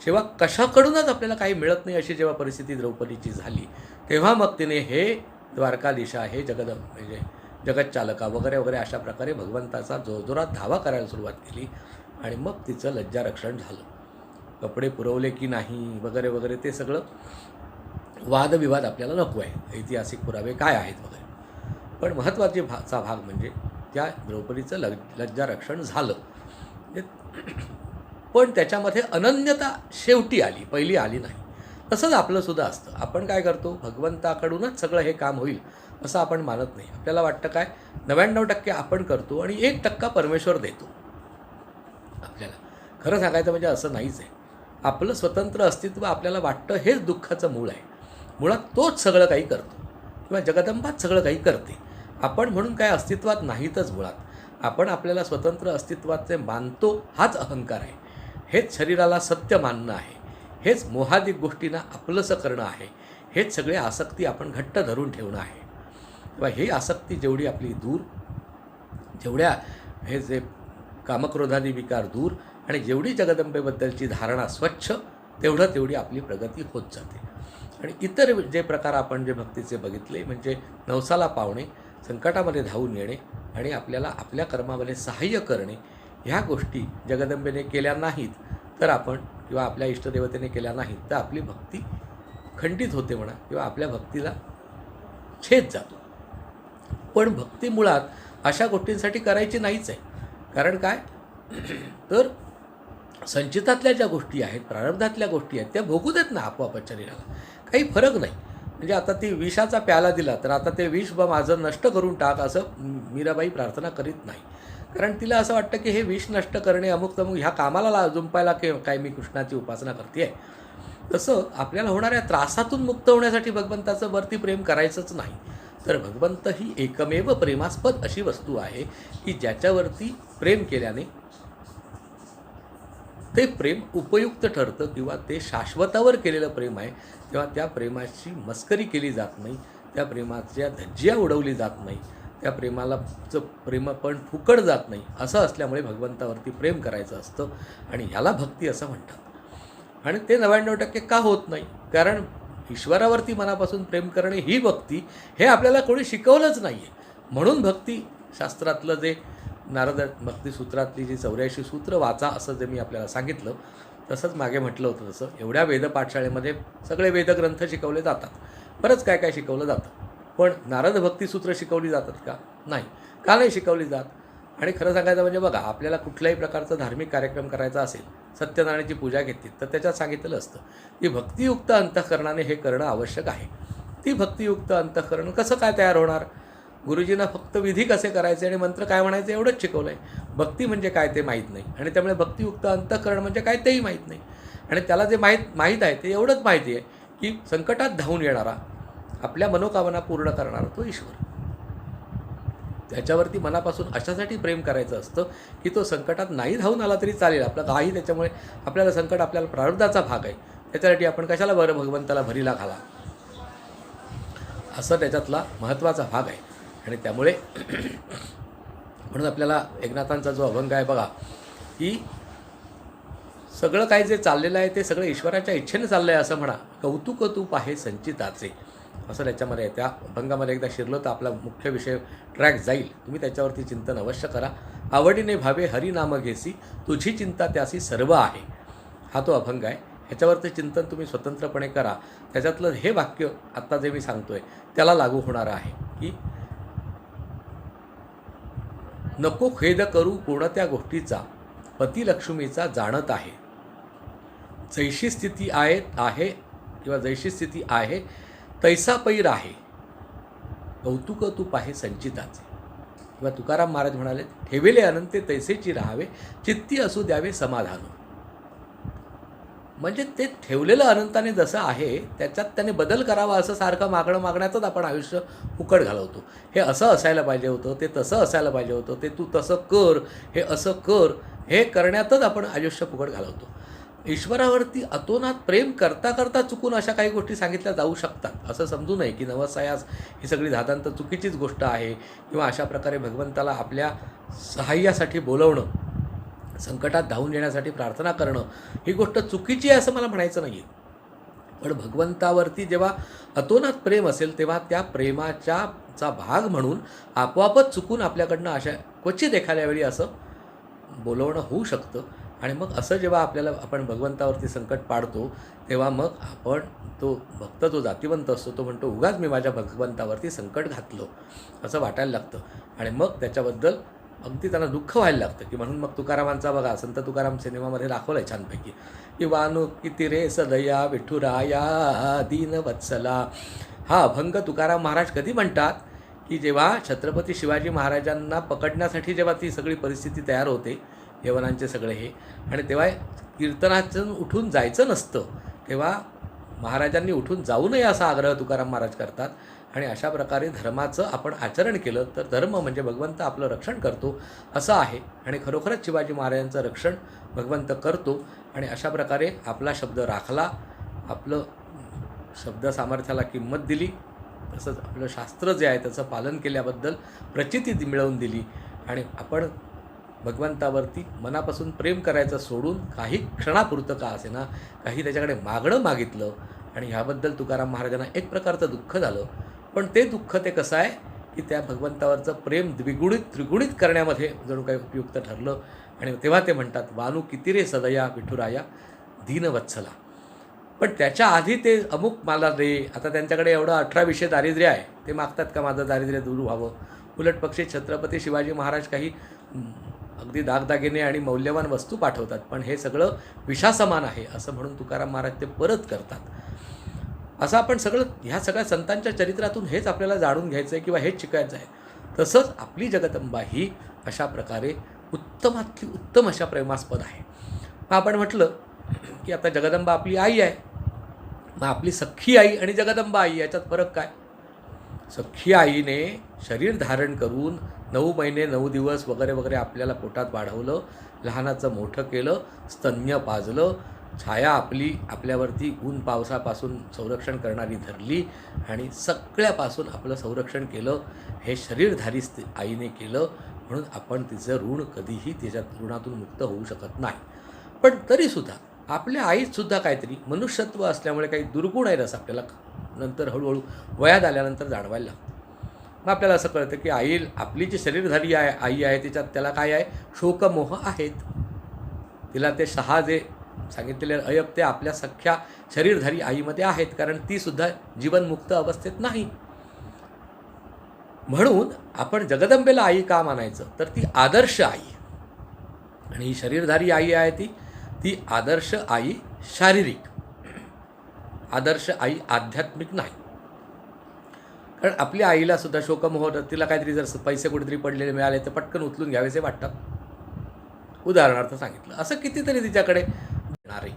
जेव्हा कशाकडूनच आपल्याला काही मिळत नाही अशी जेव्हा परिस्थिती द्रौपदीची झाली तेव्हा मग तिने हे द्वारकाधीशा, हे म्हणजे जगतचालका वगैरे वगैरे अशा प्रकारे भगवंताचा जोरजोरात धावा करायला सुरुवात केली. आणि मग तिचं लज्जारक्षण झालं. कपडे पुरवले की नाही वगैरे वगैरे ते सगळं वादविवाद आपल्याला नको आहे, ऐतिहासिक पुरावे काय आहेत वगैरे. पण महत्त्वाची भाग म्हणजे त्या द्रौपदीचं लज्जारक्षण झालं. पण त्याच्यामध्ये अनन्यता शेवटी आली, पहिली आली नाही. तसंच आपलंसुद्धा असतं. आपण काय करतो? भगवंताकडूनच सगळं हे काम होईल असं आपण मानत नाही. आपल्याला वाटतं काय 99% आपण करतो आणि 1% परमेश्वर देतो आपल्याला. खरं सांगायचं म्हणजे असं नाहीच आहे. आपलं स्वतंत्र अस्तित्व आपल्याला वाटतं हेच दुःखाचं मूळ आहे. मुळात तोच सगळं काही करतो किंवा जगदंबाच सगळं काही करते. आपण म्हणून काय अस्तित्वात नाहीतच मुळात. आपण आपल्याला स्वतंत्र अस्तित्वाचे मानतो हाच अहंकार आहे. हेच शरीराला सत्य मानणं आहे. हेच मोहादिक गोष्टींना आपलंसं करणं आहे. हेच सगळे आसक्ती आपण घट्ट धरून ठेवणं आहे. किंवा ही आसक्ती जेवढी आपली दूर, जेवढ्या हे जे कामक्रोधादी विकार दूर आणि जेवढी जगदंबेबद्दलची धारणा स्वच्छ, तेवढी आपली प्रगती होत जाते. आणि इतर जे प्रकार आपण जे भक्तीचे बघितले म्हणजे नवसाला पावणे, संकटामध्ये धावून येणे आणि आपल्याला आपल्या कर्मामध्ये सहाय्य करणे, ह्या गोष्टी जगदंबेने केल्या नाहीत तर आपण किंवा आपल्या इष्टदेवतेने केल्या नाहीत तर आपली भक्ती खंडित होते म्हणा किंवा आपल्या भक्तीला छेद जातो. पण भक्ती मुळात अशा गोष्टींसाठी करायची नाहीच आहे. कारण काय तर संचितातल्या ज्या गोष्टी आहेत, प्रारब्धातल्या गोष्टी आहेत त्या भोगू देत ना आपोआपच शरीराला, काही फरक नाही. म्हणजे आता ती विषाचा प्याला दिला तर आता ते विष माझं नष्ट करून टाक असं मीराबाई प्रार्थना करीत नाही. कारण तिला असं वाटतं की हे विष नष्ट करणे अमुक तमुक ह्या कामाला जुंपायला काय मी कृष्णाची उपासना करते आहे. तसं आपल्याला होणाऱ्या त्रासातून मुक्त होण्यासाठी भगवंताचं वरती प्रेम करायचंच नाही. तर भगवंत ही एकमेव प्रेमास्पद अशी वस्तू आहे की ज्याच्यावरती प्रेम केल्याने ते प्रेम उपयुक्त ठरतं किंवा ते शाश्वतावर केलेलं प्रेम आहे. तेव्हा त्या प्रेमाची मस्करी केली जात नाही, त्या प्रेमाच्या धज्जिया उडवली जात नाही, त्या प्रेमालाचं प्रेम पण फुकट जात नाही. असं असल्यामुळे भगवंतावरती प्रेम करायचं असतं आणि ह्याला भक्ती असं म्हणतात. आणि ते 99% का होत नाही? कारण ईश्वरावरती मनापासून प्रेम करणे ही भक्ती हे आपल्याला कोणी शिकवलंच नाही आहे. म्हणून भक्ती शास्त्रातलं जे नारद भक्तिसूत्रातली जी 84 सूत्र वाचा असं जे मी आपल्याला सांगितलं, तसंच मागे म्हटलं होतं तसं एवढ्या वेद पाठशाळेमध्ये सगळे वेदग्रंथ शिकवले जातात, बरंच काय काय शिकवलं जातं. पण नारद भक्तिसूत्र शिकवली जातात का? नाही. का नाही शिकवली जात? आणि खरं सांगायचं म्हणजे बघा, आपल्याला कुठल्याही प्रकारचा धार्मिक कार्यक्रम करायचा असेल, सत्यनारायणाची पूजा घेतली तर त्याच्यात सांगितलेलं असतं की भक्तियुक्त अंतःकरणाने हे करणं आवश्यक आहे. ती भक्तियुक्त अंतःकरण कसं काय तयार होणार? गुरुजींना फक्त विधी कसे करायचे आणि मंत्र काय म्हणायचे एवढंच शिकवलं आहे. भक्ती म्हणजे काय ते माहीत नाही आणि त्यामुळे भक्तियुक्त अंतःकरण म्हणजे काय तेही माहीत नाही. आणि त्याला जे माहीत आहे ते एवढंच माहिती आहे की संकटात धावून येणारा, आपल्या मनोकामना पूर्ण करणारा तो ईश्वर. त्याच्यावरती मनापासून अशासाठी प्रेम करायचं असतं की तो संकटात नाही धावून आला तरी चालेल, आपलं काही त्याच्यामुळे आपल्याला संकट आपल्याला प्रारब्धाचा भाग आहे, त्याच्यासाठी आपण कशाला बरं भगवंताला भरीला घाला, असं त्याच्यातला महत्त्वाचा भाग आहे. आणि त्यामुळे म्हणून आपल्याला एकनाथांचा जो अभंग आहे बघा, की सगळं काही जे चाललेलं आहे ते सगळं ईश्वराच्या इच्छेने चाललं आहे असं म्हणा, कौतुक तूप आहे संचिताचे, असं त्याच्यामध्ये आहे. त्या अभंगामध्ये एकदा शिरलं तर आपला मुख्य विषय ट्रॅक जाईल. तुम्ही त्याच्यावरती चिंतन अवश्य करा. आवडीने भावे हरिनाम घेसी, तुझी चिंता त्यासी सर्व आहे, हा तो अभंग आहे. ह्याच्यावरचं चिंतन तुम्ही स्वतंत्रपणे करा. त्याच्यातलं हे वाक्य आत्ता जे मी सांगतोय त्याला लागू होणारं आहे की नको खेद करू कोणत्या गोष्टीचा, पती लक्ष्मीचा जाणत आहे, जैशी स्थिती आहे किंवा जैशी स्थिती आहे तैसा पैर आहे, कौतुक तूप आहे संचिताचे. किंवा तुकाराम महाराज म्हणाले, ठेविले अनंते तैसेची राहावे, चित्ती असू द्यावे समाधान. म्हणजे ते ठेवलेलं अनंताने जसं आहे त्याच्यात त्याने बदल करावा असं सारखं मागण्यातच आपण आयुष्य फुकट घालवतो. हे असं असायला पाहिजे होतं, ते तसं असायला पाहिजे होतं, ते तू तसं कर, हे असं कर, हे करण्यातच आपण आयुष्य फुकट घालवतो. ईश्वरावरती अतोनात प्रेम करता करता चुकून अशा काही गोष्टी सांगितल्या जाऊ शकतात. असं समजू नये की नवसायास ही सगळी धादांत चुकीचीच गोष्ट आहे किंवा अशा प्रकारे भगवंताला आपल्या सहाय्यासाठी बोलवणं, संकटात धावून येण्यासाठी प्रार्थना करणं ही गोष्ट चुकीची आहे असं मला म्हणायचं नाही आहे. पण भगवंतावरती जेव्हा अतोनात प्रेम असेल तेव्हा त्या प्रेमाचा भाग म्हणून आपोआपच चुकून आपल्याकडनं अशा क्वचित एखाद्या वेळी असं बोलवणं होऊ शकतं. आणि मग असं जेव्हा आपण भगवंतावरती संकट पाडतो तेव्हा मग आपण तो भक्त जो जातिवंत असतो तो म्हणतो, उगाच मी माझ्या भगवंतावरती संकट घातलं असं वाटायला लागतं. आणि मग त्याच्याबद्दल अगदी त्यांना दुःख व्हायला लागतं. की म्हणून मग तुकारामांचा बघा, संत तुकाराम सिनेमामध्ये दाखवलं आहे छानपैकी, की वानू किती रे सदया विठुराया दीनवत्सला. हा अभंग तुकाराम महाराज कधी म्हणतात की जेव्हा छत्रपती शिवाजी महाराजांना पकडण्यासाठी जेव्हा ती सगळी परिस्थिती तयार होते, यवनांचे सगळे हे, आणि तेव्हा कीर्तनातून उठून जायचं नसतं, तेव्हा महाराजांनी उठून जाऊ नये असा आग्रह तुकाराम महाराज करतात. आणि अशा प्रकारे धर्माचं आपण आचरण केलं तर धर्म म्हणजे भगवंत आपलं रक्षण करतो असं आहे. आणि खरोखरच शिवाजी महाराजांचं रक्षण भगवंत करतो. आणि अशा प्रकारे आपला शब्द राखला, आपलं शब्द सामर्थ्याला किंमत दिली, तसंच आपलं शास्त्र जे आहे त्याचं पालन केल्याबद्दल प्रचिती मिळवून दिली. आणि आपण भगवंतावरती मनापासून प्रेम करायचं सोडून काही क्षणापुरतं का असेना काही त्याच्याकडे मागणं मागितलं. आणि ह्याबद्दल तुकाराम महाराजांना एक प्रकारचं दुःख झालं. पण ते दुःख ते कसं आहे की त्या भगवंतावरचं प्रेम द्विगुणित त्रिगुणित करण्यामध्ये जणू काही उपयुक्त ठरलं. आणि तेव्हा ते म्हणतात, वानू किती रे सदया विठुराया दीनवत्सला. पण त्याच्या आधी ते अमुक मला दे. आता त्यांच्याकडे एवढं 18 दारिद्र्य आहे, ते मागतात का माझं दारिद्र्य दूर व्हावं. उलट पक्षी छत्रपती शिवाजी महाराज काही अगदी दागदागिने आणि मौल्यवान वस्तू पाठवतात, पण हे सगळं विषासमान आहे असं म्हणून तुकाराम महाराज ते परत करतात. असं आपण सगळं ह्या सगळ्या संतांच्या चरित्रातून हेच आपल्याला जाणून घ्यायचं आहे किंवा हेच शिकायचं आहे. तसंच आपली जगदंबा ही अशा प्रकारे उत्तमातली उत्तम अशा प्रेमास्पद आहे. मग आपण म्हटलं की आता जगदंबा आपली आई आहे. मग आपली सख्खी आई आणि जगदंबा आई याच्यात फरक काय? सख्खी आईने शरीर धारण करून 9 महिने 9 दिवस वगैरे वगैरे आपल्याला पोटात वाढवलं, लहानाचं मोठं केलं, स्तन्य पाजलं, छाया आपली आपल्यावरती ऊन पावसापासून संरक्षण करणारी धरली आणि सगळ्यापासून आपलं संरक्षण केलं. हे शरीरधारी आईने केलं म्हणून आपण तिचं ऋण कधीही तिच्या ऋणातून मुक्त होऊ शकत नाही. पण तरीसुद्धा आपल्या आईतसुद्धा काहीतरी मनुष्यत्व असल्यामुळे काही दुर्गुण आहेत असं आपल्याला नंतर हळूहळू वयात आल्यानंतर जाणवायला लागतं. मग आपल्याला असं कळतं की आपली जी शरीरधारी आई आहे तिच्यात त्याला काय आहे, शोकमोह आहेत. तिला ते 6 जे सांगितलेले अयब ते आपल्या सख्या शरीरधारी आईमध्ये आहेत, कारण तीसुद्धा जीवनमुक्त अवस्थेत नाही. म्हणून आपण जगदंबेला आई का मानायचं, तर ती आदर्श आई. आणि ही शरीरधारी आई आहे ती आदर्श आई शारीरिक, आदर्श आई आध्यात्मिक नाही. कारण आपल्या आईला सुद्धा शोकमोह, तिला काहीतरी जर पैसे कुठेतरी पडलेले मिळाले तर पटकन उचलून घ्यावेसे वाटतात. उदाहरणार्थ सांगितलं, असं कितीतरी तिच्याकडे येणार आहे.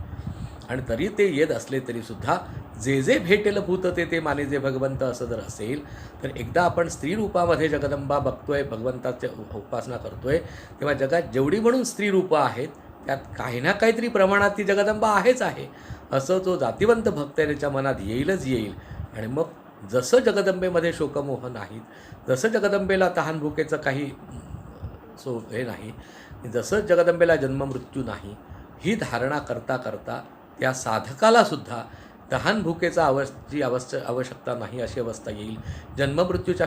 आणि तरी ते येत असले तरीसुद्धा जे जे भेटेल भूत ते माने जे भगवंत असं जर असेल तर एकदा आपण स्त्री रूपामध्ये जगदंबा बघतोय, भगवंताची उपासना करतोय, तेव्हा जगात जेवढी म्हणून स्त्री रूपं आहेत त्यात काही ना काहीतरी प्रमाणात ती जगदंबा आहेच आहे असं जो जातिवंत भक्त आहे त्याच्या मनात येईलच येईल. आणि मग जसं जगदंबेमध्ये शोकमोह नाहीत, जसं जगदंबेला तहानभुकेचं काही हे नाही, जसं जगदंबेला जन्ममृत्यू नाही, ही धारणा करता करता त्या साधकालासुद्धा तहानभुकेचा आवश्यकता नाही अशी अवस्था येईल. जन्ममृत्यूच्या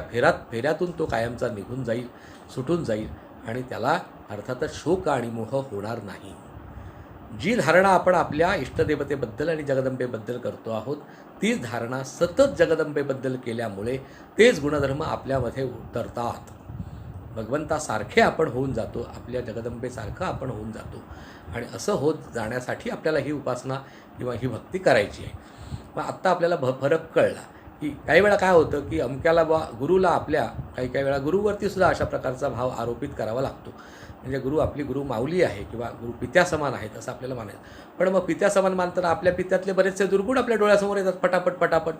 फेऱ्यातून तो कायमचा निघून जाईल, सुटून जाईल आणि त्याला अर्थातच शोक आणि मोह होणार नाही. जी धारणा आपण आपल्या इष्टदेवतेबद्दल आणि जगदंबेबद्दल करतो आहोत तीच धारणा सतत जगदंबेबद्दल केल्यामुळे तेच गुणधर्म आपल्यामध्ये उतरतात. भगवंतासारखे आपण होऊन जातो, आपल्या जगदंबेसारखं आपण होऊन जातो. आणि असं होत जाण्यासाठी आपल्याला ही उपासना किंवा ही भक्ती करायची आहे. मग आत्ता आपल्याला फरक कळला की काही वेळा काय होतं की अमक्याला गुरुला आपल्या काही वेळा गुरुवरती सुद्धा अशा प्रकारचा भाव आरोपित करावा लागतो. म्हणजे गुरु आपली गुरु माऊली आहे किंवा गुरु पित्यासमान आहेत असं आपल्याला मानायचं. पण मग पित्यासमान मानताना आपल्या पित्यातले बरेचसे दुर्गुण आपल्या डोळ्यासमोर येतात पटापट.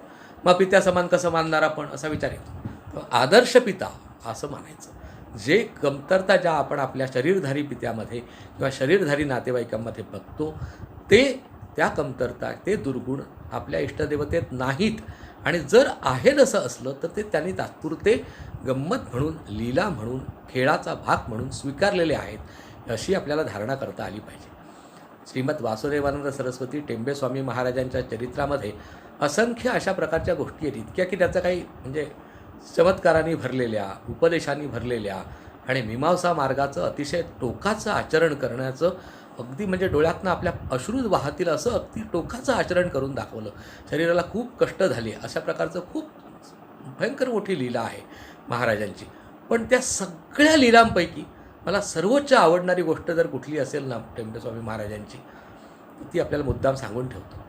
मग पित्यासमान कसं मानणार आपण असा विचार येतो. आदर्श पिता असं मानायचं. जे कमतरता ज्या आपण आपल्या शरीरधारी पित्यामध्ये किंवा शरीरधारी नातेवाईकांमध्ये बघतो त्या कमतरता, ते दुर्गुण आपल्या इष्टदेवतेत नाहीत. आणि जर आहे असं असलं तर ते त्यांनी तात्पुरते गंमत म्हणून, लीला म्हणून, खेळाचा भाग म्हणून स्वीकारलेले आहेत अशी आपल्याला धारणा करता आली पाहिजे. श्रीमद वासुदेवानंद सरस्वती टेंबे स्वामी महाराजांच्या चरित्रामध्ये असंख्य अशा प्रकारच्या गोष्टी आहेत, इतक्या की त्याचं काही म्हणजे चमत्कारांनी भरलेल्या, उपदेशांनी भरलेल्या आणि मीमांसा मार्गाचं अतिशय टोकाचं आचरण करण्याचं, अगदी म्हणजे डोळ्यातनं आपल्या अश्रू वाहतील असं अगदी टोकाचं आचरण करून दाखवलं. शरीराला खूप कष्ट झाले अशा प्रकारचं खूप भयंकर मोठी लीला आहे महाराजांची. पण त्या सगळ्या लीलांपैकी मला सर्वोच्च आवडणारी गोष्ट जर कुठली असेल ना टेंबेस्वामी महाराजांची, ती आपल्याला मुद्दाम सांगून ठेवतो.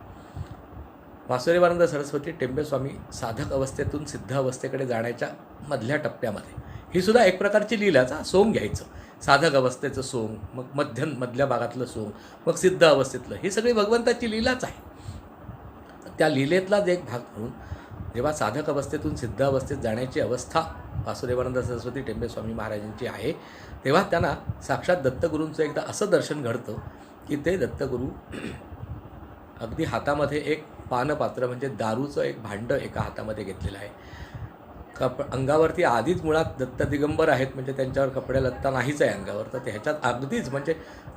वासुदेवानंद सरस्वती टेंबेस्वामी साधक अवस्थेतून सिद्ध अवस्थेकडे जाण्याच्या मधल्या टप्प्यामध्ये ही सुद्धा एक प्रकारची लीलाचा सोंग घ्यायचं. साधक अवस्थेचं सोंग, मग मधल्या भागातलं सोंग, मग सिद्ध अवस्थेतलं, ही सगळी भगवंताची लीलाच आहे. त्या लीलेतलाच एक भाग म्हणून जेव्हा साधक अवस्थेतून सिद्ध अवस्थेत जाण्याची अवस्था वासुदेवानंद सरस्वती टेंबे स्वामी महाराजांची आहे, तेव्हा त्यांना साक्षात दत्तगुरूंचं एकदा असं दर्शन घडतं की ते दत्तगुरू अगदी हातामध्ये एक पानपात्र म्हणजे दारूचं एक भांडं एका हातामध्ये घेतलेलं आहे. अंगावरती आधीच मुळात दत्त दिगंबर आहेत, म्हणजे त्यांच्यावर कपडे लत्ता नाहीच आहे अंगावर, तर ह्याच्यात अगदीच म्हणजे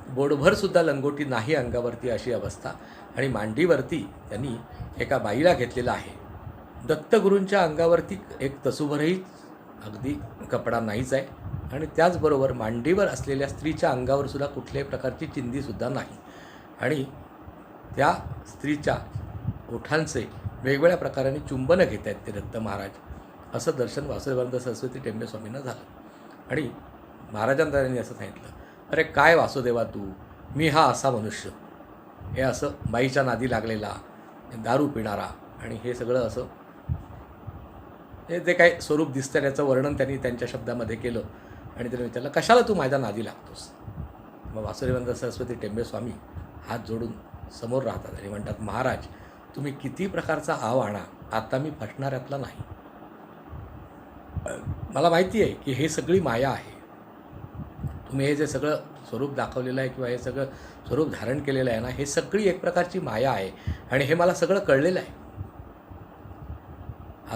बोटभरसुद्धा लंगोटी नाही अंगावरती अशी अवस्था. आणि मांडीवरती त्यांनी एका बाईला घेतलेला आहे. दत्तगुरूंच्या अंगावरती एक तसूभरही अगदी कपडा नाहीच आहे. आणि त्याचबरोबर मांडीवर असलेल्या स्त्रीच्या अंगावरसुद्धा कुठल्याही प्रकारची चिंधीसुद्धा नाही. आणि त्या स्त्रीच्या ओठांचे वेगवेगळ्या प्रकाराने चुंबनं घेत आहेत ते दत्त महाराज. असं दर्शन वासुदेवानंद सरस्वती टेंबे स्वामींना झालं. आणि महाराजांना त्यांनी असं सांगितलं, अरे काय वासुदेवा तू, मी हा असा मनुष्य, हे असं बाईच्या नादी लागलेला, दारू पिणारा, आणि हे सगळं असं हे जे काही स्वरूप दिसतं त्याचं वर्णन त्यांनी त्यांच्या शब्दामध्ये केलं. आणि त्यांनी विचारलं, कशाला तू माझ्या नादी लागतोस? मग वासुदेवानंद सरस्वती टेंबे स्वामी हात जोडून समोर राहतात आणि म्हणतात, महाराज तुम्ही किती प्रकारचा आव आणा, आता मी फसणाऱ्यातला नाही. मला माहिती आहे की हे सगळी माया आहे. तुम्ही हे जे सगळं स्वरूप दाखवलेलं आहे किंवा हे सगळं स्वरूप धारण केलेलं आहे ना, हे सगळी एक प्रकारची माया आहे आणि हे मला सगळं कळलेलं आहे.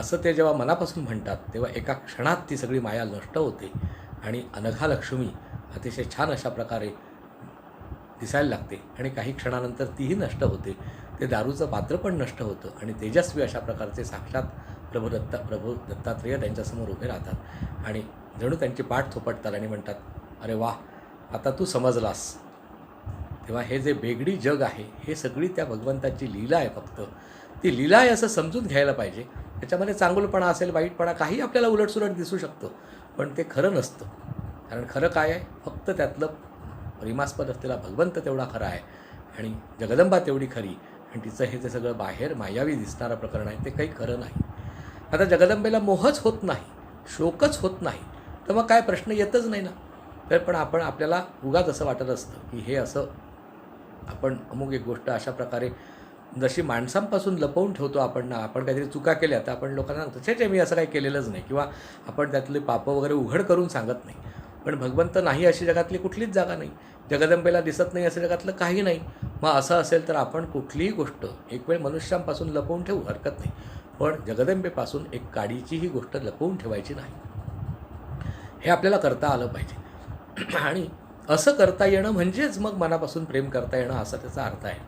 असं ते जेव्हा मनापासून म्हणतात तेव्हा एका क्षणात ती सगळी माया नष्ट होते आणि अनघा लक्ष्मी अतिशय छान अशा प्रकारे दिसायला लागते. आणि काही क्षणानंतर तीही नष्ट होते. ते दारूचं पात्र पण नष्ट होतं आणि तेजस्वी अशा प्रकारचे साक्षात प्रभू दत्तात्रेय त्यांच्यासमोर उभे राहतात आणि जणू त्यांची पाठ थोपटतात आणि म्हणतात, अरे वा, आता तू समजलास. तेव्हा हे जे बेगडी जग आहे हे सगळी त्या भगवंताची लीला आहे. फक्त ती लीला आहे असं समजून घ्यायला पाहिजे. त्याच्यामध्ये चांगुलपणा असेल, वाईटपणा, काही आपल्याला उलटसुलट दिसू शकतं, पण ते खरं नसतं. कारण खरं काय आहे, फक्त त्यातलं प्रेमास्पद असलेला भगवंत तेवढा खरा आहे आणि जगदंबा तेवढी खरी. आणि तिचं हे जे सगळं बाहेर मायावी दिसणारं प्रकरण आहे ते काही खरं नाही. आता जगदंबेला मोहच होत नाही, शोकच होत नाही, तर मग काय प्रश्न येतच नाही ना. तर पण आपल्याला उगाच असं वाटत असतं की हे असं आपण अमुक एक गोष्ट अशा प्रकारे जशी माणसांपासून लपवून ठेवतो आपण ना, आपण काहीतरी चुका केल्या तर आपण लोकांना सांगतो, छे मी असं काही केलेलंच नाही, किंवा आपण त्यातले पापं वगैरे उघड करून सांगत नाही. पण भगवंत नाही अशी जगातली कुठलीच जागा नाही, जगदंबेला दिसत नाही असं जगातलं काही नाही. मग असं असेल तर आपण कुठलीही गोष्ट एक वेळ मनुष्यांपासून लपवून ठेवू, हरकत नाही, पण जगदंबेपासून एक काडीचीही गोष्ट लपवून ठेवायची नाही. हे आपल्याला करता आलं पाहिजे. आणि असं करता येणं म्हणजेच मग मनापासून प्रेम करता येणं असा त्याचा अर्थ आहे.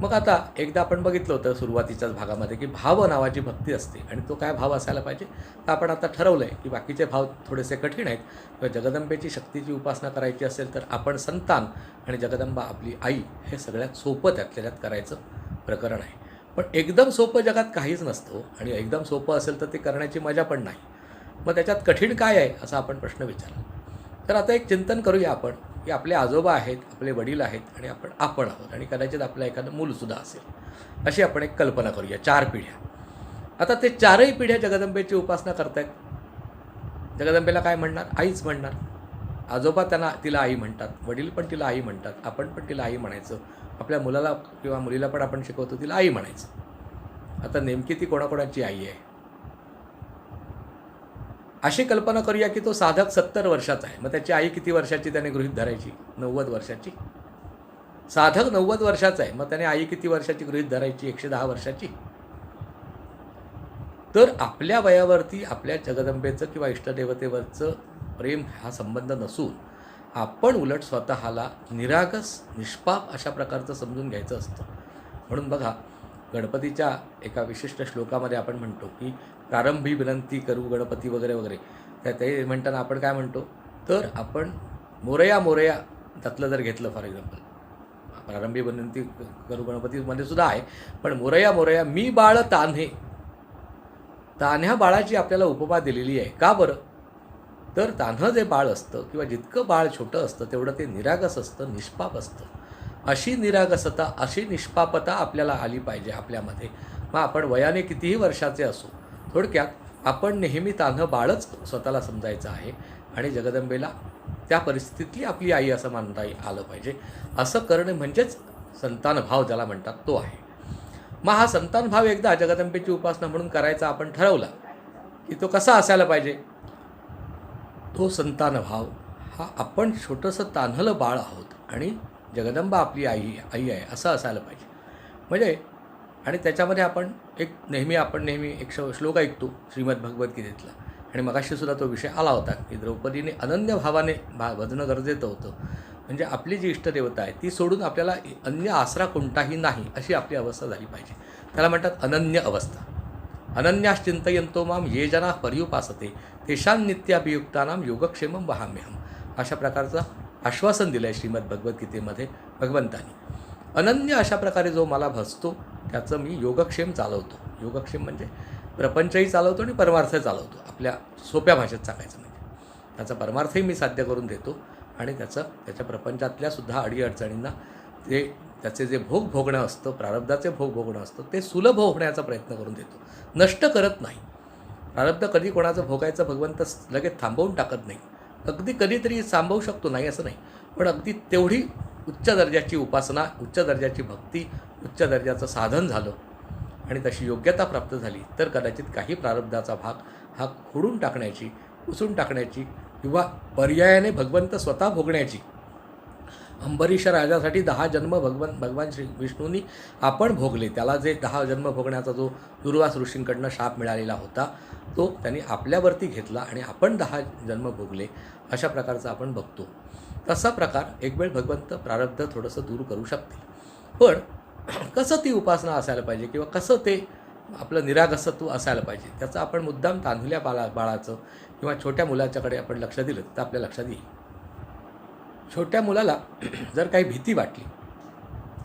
मग आता एकदा आपण बघितलं होतं सुरुवातीच्याच भागामध्ये की भाव नावाची भक्ती असते आणि तो काय भाव असायला पाहिजे. तर आपण आता ठरवलं आहे की बाकीचे भाव थोडेसे कठीण आहेत. किंवा जगदंबेची शक्तीची उपासना करायची असेल तर आपण संतान आणि जगदंबा आपली आई हे सगळ्यात सोपं त्यातल्या त्यात करायचं प्रकरण आहे. पण एकदम सोपं जगात काहीच नसतं आणि एकदम सोपं असेल तर ते करण्याची मजा पण नाही. मग त्याच्यात कठीण काय आहे असा आपण प्रश्न विचारला. तर आता एक चिंतन करूया आपण की आपले आजोबा आहेत, आपले वडील आहेत आणि आपण आहोत आणि कदाचित आपलं एखादं मूलसुद्धा असेल. अशी आपण एक कल्पना करूया, 4 पिढ्या. आता ते 4ही पिढ्या जगदंबेची उपासना करतायत. जगदंबेला काय म्हणणार? आईच म्हणणार. आजोबा तिला आई म्हणतात, वडील पण तिला आई म्हणतात, आपण पण तिला आई म्हणायचं, आपल्या मुलाला किंवा मुलीला पण आपण शिकवतो तिला आई म्हणायचं. आता नेमकी ती कोणाकोणाची आई आहे अशी कल्पना करूया की तो साधक 70 वर्षाचा आहे. मग त्याची आई किती वर्षाची त्याने गृहीत धरायची? 90 वर्षाची. साधक 90 वर्षाचा आहे, मग त्याने आई किती वर्षाची गृहीत धरायची? 110 वर्षाची. तर आपल्या वयावरती आपल्या जगदंबेचं किंवा इष्टदेवतेवरचं प्रेम हा संबंध नसून आपण उलट स्वतःला निरागस निष्पाप अशा प्रकारचं समजून घ्यायचं असतं. म्हणून बघा, गणपतीच्या एका विशिष्ट श्लोकामध्ये आपण म्हणतो की प्रारंभी विनंती करू गणपती वगैरे वगैरे. ते म्हणताना आपण काय म्हणतो? तर आपण मोरया मोरया त्यातलं जर घेतलं फॉर एक्झाम्पल, प्रारंभी विनंती करू गणपतीमध्ये सुद्धा आहे, पण मोरया मोरया मी बाळ तान्हे, तान्ह्या बाळाची आपल्याला उपमा दिलेली आहे. का बरं? तर तान्हं जे बाळ असतं किंवा जितकं बाळ छोटं असतं तेवढं ते निरागस असतं, निष्पाप असतं. अशी निरागसता, अशी निष्पापता आपल्याला आली पाहिजे आपल्यामध्ये. मग आपण वयाने कितीही वर्षाचे असू, थोडक्यात आपण नेहमी तान्हं बाळच स्वतःला समजायचं आहे आणि जगदंबेला त्या परिस्थितीतली आपली आई असं मानता आलं पाहिजे. असं करणे म्हणजेच संतानभाव ज्याला म्हणतात तो आहे. मग हा संतान भाव एकदा जगदंबेची उपासना म्हणून करायचा आपण ठरवला की तो कसा असायला पाहिजे. तो संतान भाव हा आपण छोटंसं तान्हलं बाळ आहोत आणि जगदंबा आपली आई आहे असं असायला पाहिजे. म्हणजे आणि त्याच्यामध्ये आपण नेहमी एक श्लोक ऐकतो श्रीमद भगवद्गीतेतला, आणि मगाशीसुद्धा तो विषय आला होता की द्रौपदीने अनन्य भावाने भजणं गरजेचं होतं. म्हणजे आपली जी इष्टदेवता आहे ती सोडून आपल्याला अन्य आसरा कोणताही नाही अशी आपली अवस्था झाली पाहिजे. त्याला म्हणतात अनन्य अवस्था. अनन्याश्चिंतयन्तो माम ये जना पर्युपासते तेषां नित्याभियुक्तानां योगक्षेमं वहाम्यहम्. अशा प्रकारचं आश्वासन दिलं आहे श्रीमद भगवद्गीतेमध्ये भगवंतानी. अनन्य अशा प्रकारे जो मला भजतो त्याचं मी योगक्षेम चालवतो. योगक्षेम म्हणजे प्रपंचही चालवतो आणि परमार्थही चालवतो. आपल्या सोप्या भाषेत सांगायचं म्हणजे त्याचा परमार्थही मी साध्य करून देतो आणि त्याच्या प्रपंचातल्या सुद्धा अडीअडचणींना त्याचे जे भोगणं असतं, प्रारब्धाचे भोगणं असतं ते सुलभ होण्याचा प्रयत्न करून देतो, नष्ट करत नाही. प्रारब्ध कधी कोणाचं भोगायचं भगवंत लगेच थांबवून टाकत नाही. अगदी कधीतरी थांबवू शकतो, नाही असं नाही, पण अगदी तेवढी उच्च दर्जाची उपासना, उच्च दर्जाची भक्ती, उच्च दर्जाचं साधन झालं आणि तशी योग्यता प्राप्त झाली तर कदाचित काही प्रारब्धाचा भाग हा खोडून टाकण्याची, पुसून टाकण्याची किंवा पर्यायाने भगवंत स्वतः भोगण्याची. अंबरीश राजासाठी 10 जन्म भगवान श्री विष्णूंनी आपण भोगले. त्याला जे 10 जन्म भोगण्याचा जो दुर्वास ऋषींकडनं शाप मिळालेला होता तो त्यांनी आपल्यावरती घेतला आणि आपण 10 जन्म भोगले. अशा प्रकारचा आपण बघतो. तसा प्रकार एक वेळ भगवंत प्रारब्ध थोडंसं दूर करू शकतील. पण कसं ती उपासना असायला पाहिजे किंवा कसं ते आपलं निरागसत्व असायला पाहिजे त्याचं आपण मुद्दाम तान्हुल्या बाळाचं किंवा छोट्या मुलाच्याकडे आपण लक्ष दिलं तर आपल्या लक्षात येईल. छोट्या मुलाला जर काही भीती वाटली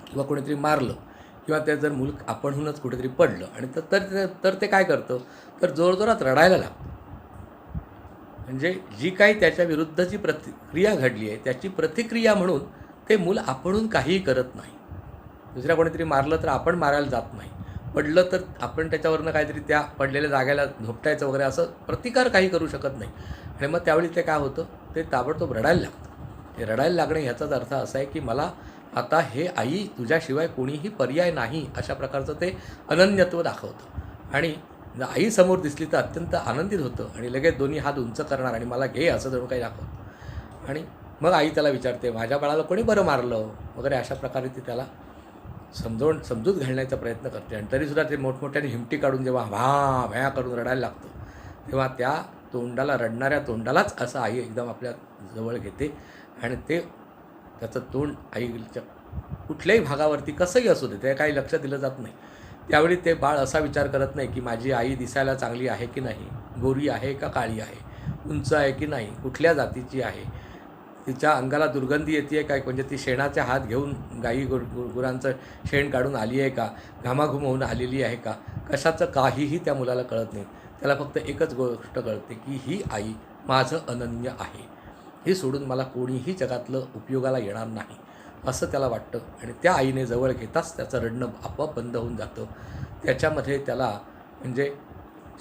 किंवा कोणीतरी मारलं किंवा ते जर मूल आपणहूनच कुठेतरी पडलं आणि तर ते काय करतं तर जोरजोरात रडायला लागतं. म्हणजे जी काही त्याच्या विरुद्धची प्रतिक्रिया घडली आहे त्याची प्रतिक्रिया म्हणून ते मूल आपणहून काहीही करत नाही. दुसऱ्या कोणीतरी मारलं तर आपण मारायला जात नाही, पडलं तर आपण त्याच्यावरनं काहीतरी त्या पडलेल्या जागेला झोपटायचं वगैरे असं प्रतिकार काही करू शकत नाही. आणि मग त्यावेळी ते काय होतं ते ताबडतोब रडायला लागतं. ते रडायला लागणे ह्याचाच अर्थ असा आहे की मला आता हे आई तुझ्याशिवाय कोणीही पर्याय नाही अशा प्रकारचं ते अनन्यत्व दाखवतं. आणि आई समोर दिसली तर अत्यंत आनंदित होतं आणि लगेच दोन्ही हात उंच करणार आणि मला घे असं जणू काही दाखवतं. आणि मग आई त्याला विचारते माझ्या बाळाला कोणी बरं मारलं वगैरे अशा प्रकारे ती त्याला समजूत घालण्याचा प्रयत्न करते. आणि तरीसुद्धा ते मोठमोठ्याने हिमटी काढून जेव्हा भ्या करून रडायला लागतं तेव्हा त्या रडणाऱ्या तोंडालाच असं आई एकदम आपल्या जवळ घेते आणि त्याचं तोंड आईच्या कुठल्याही भागावरती कसंही असू दे ते काही लक्ष दिलं जात नाही. त्यावेळी ते बाळ असा विचार करत नाही की माझी आई दिसायला चांगली आहे की नाही, गोरी आहे का काळी आहे, उंच आहे की नाही, कुठल्या जातीची आहे, तिच्या अंगाला दुर्गंधी येते आहे काय, म्हणजे ती शेणाचे हात घेऊन गाई गुरांचं शेण काढून आली आहे का, घामाघूम होऊन आलेली आहे का, कशाचं काहीही त्या मुलाला कळत नाही. त्याला फक्त एकच गोष्ट कळते की ही आई माझं अनन्य आहे, हे सोडून मला कोणीही जगातलं उपयोगाला येणार नाही असं त्याला वाटतं. आणि त्या आईने जवळ घेताच त्याचं रडणं आपोआप बंद होऊन जातं. त्याच्यामध्ये त्याला म्हणजे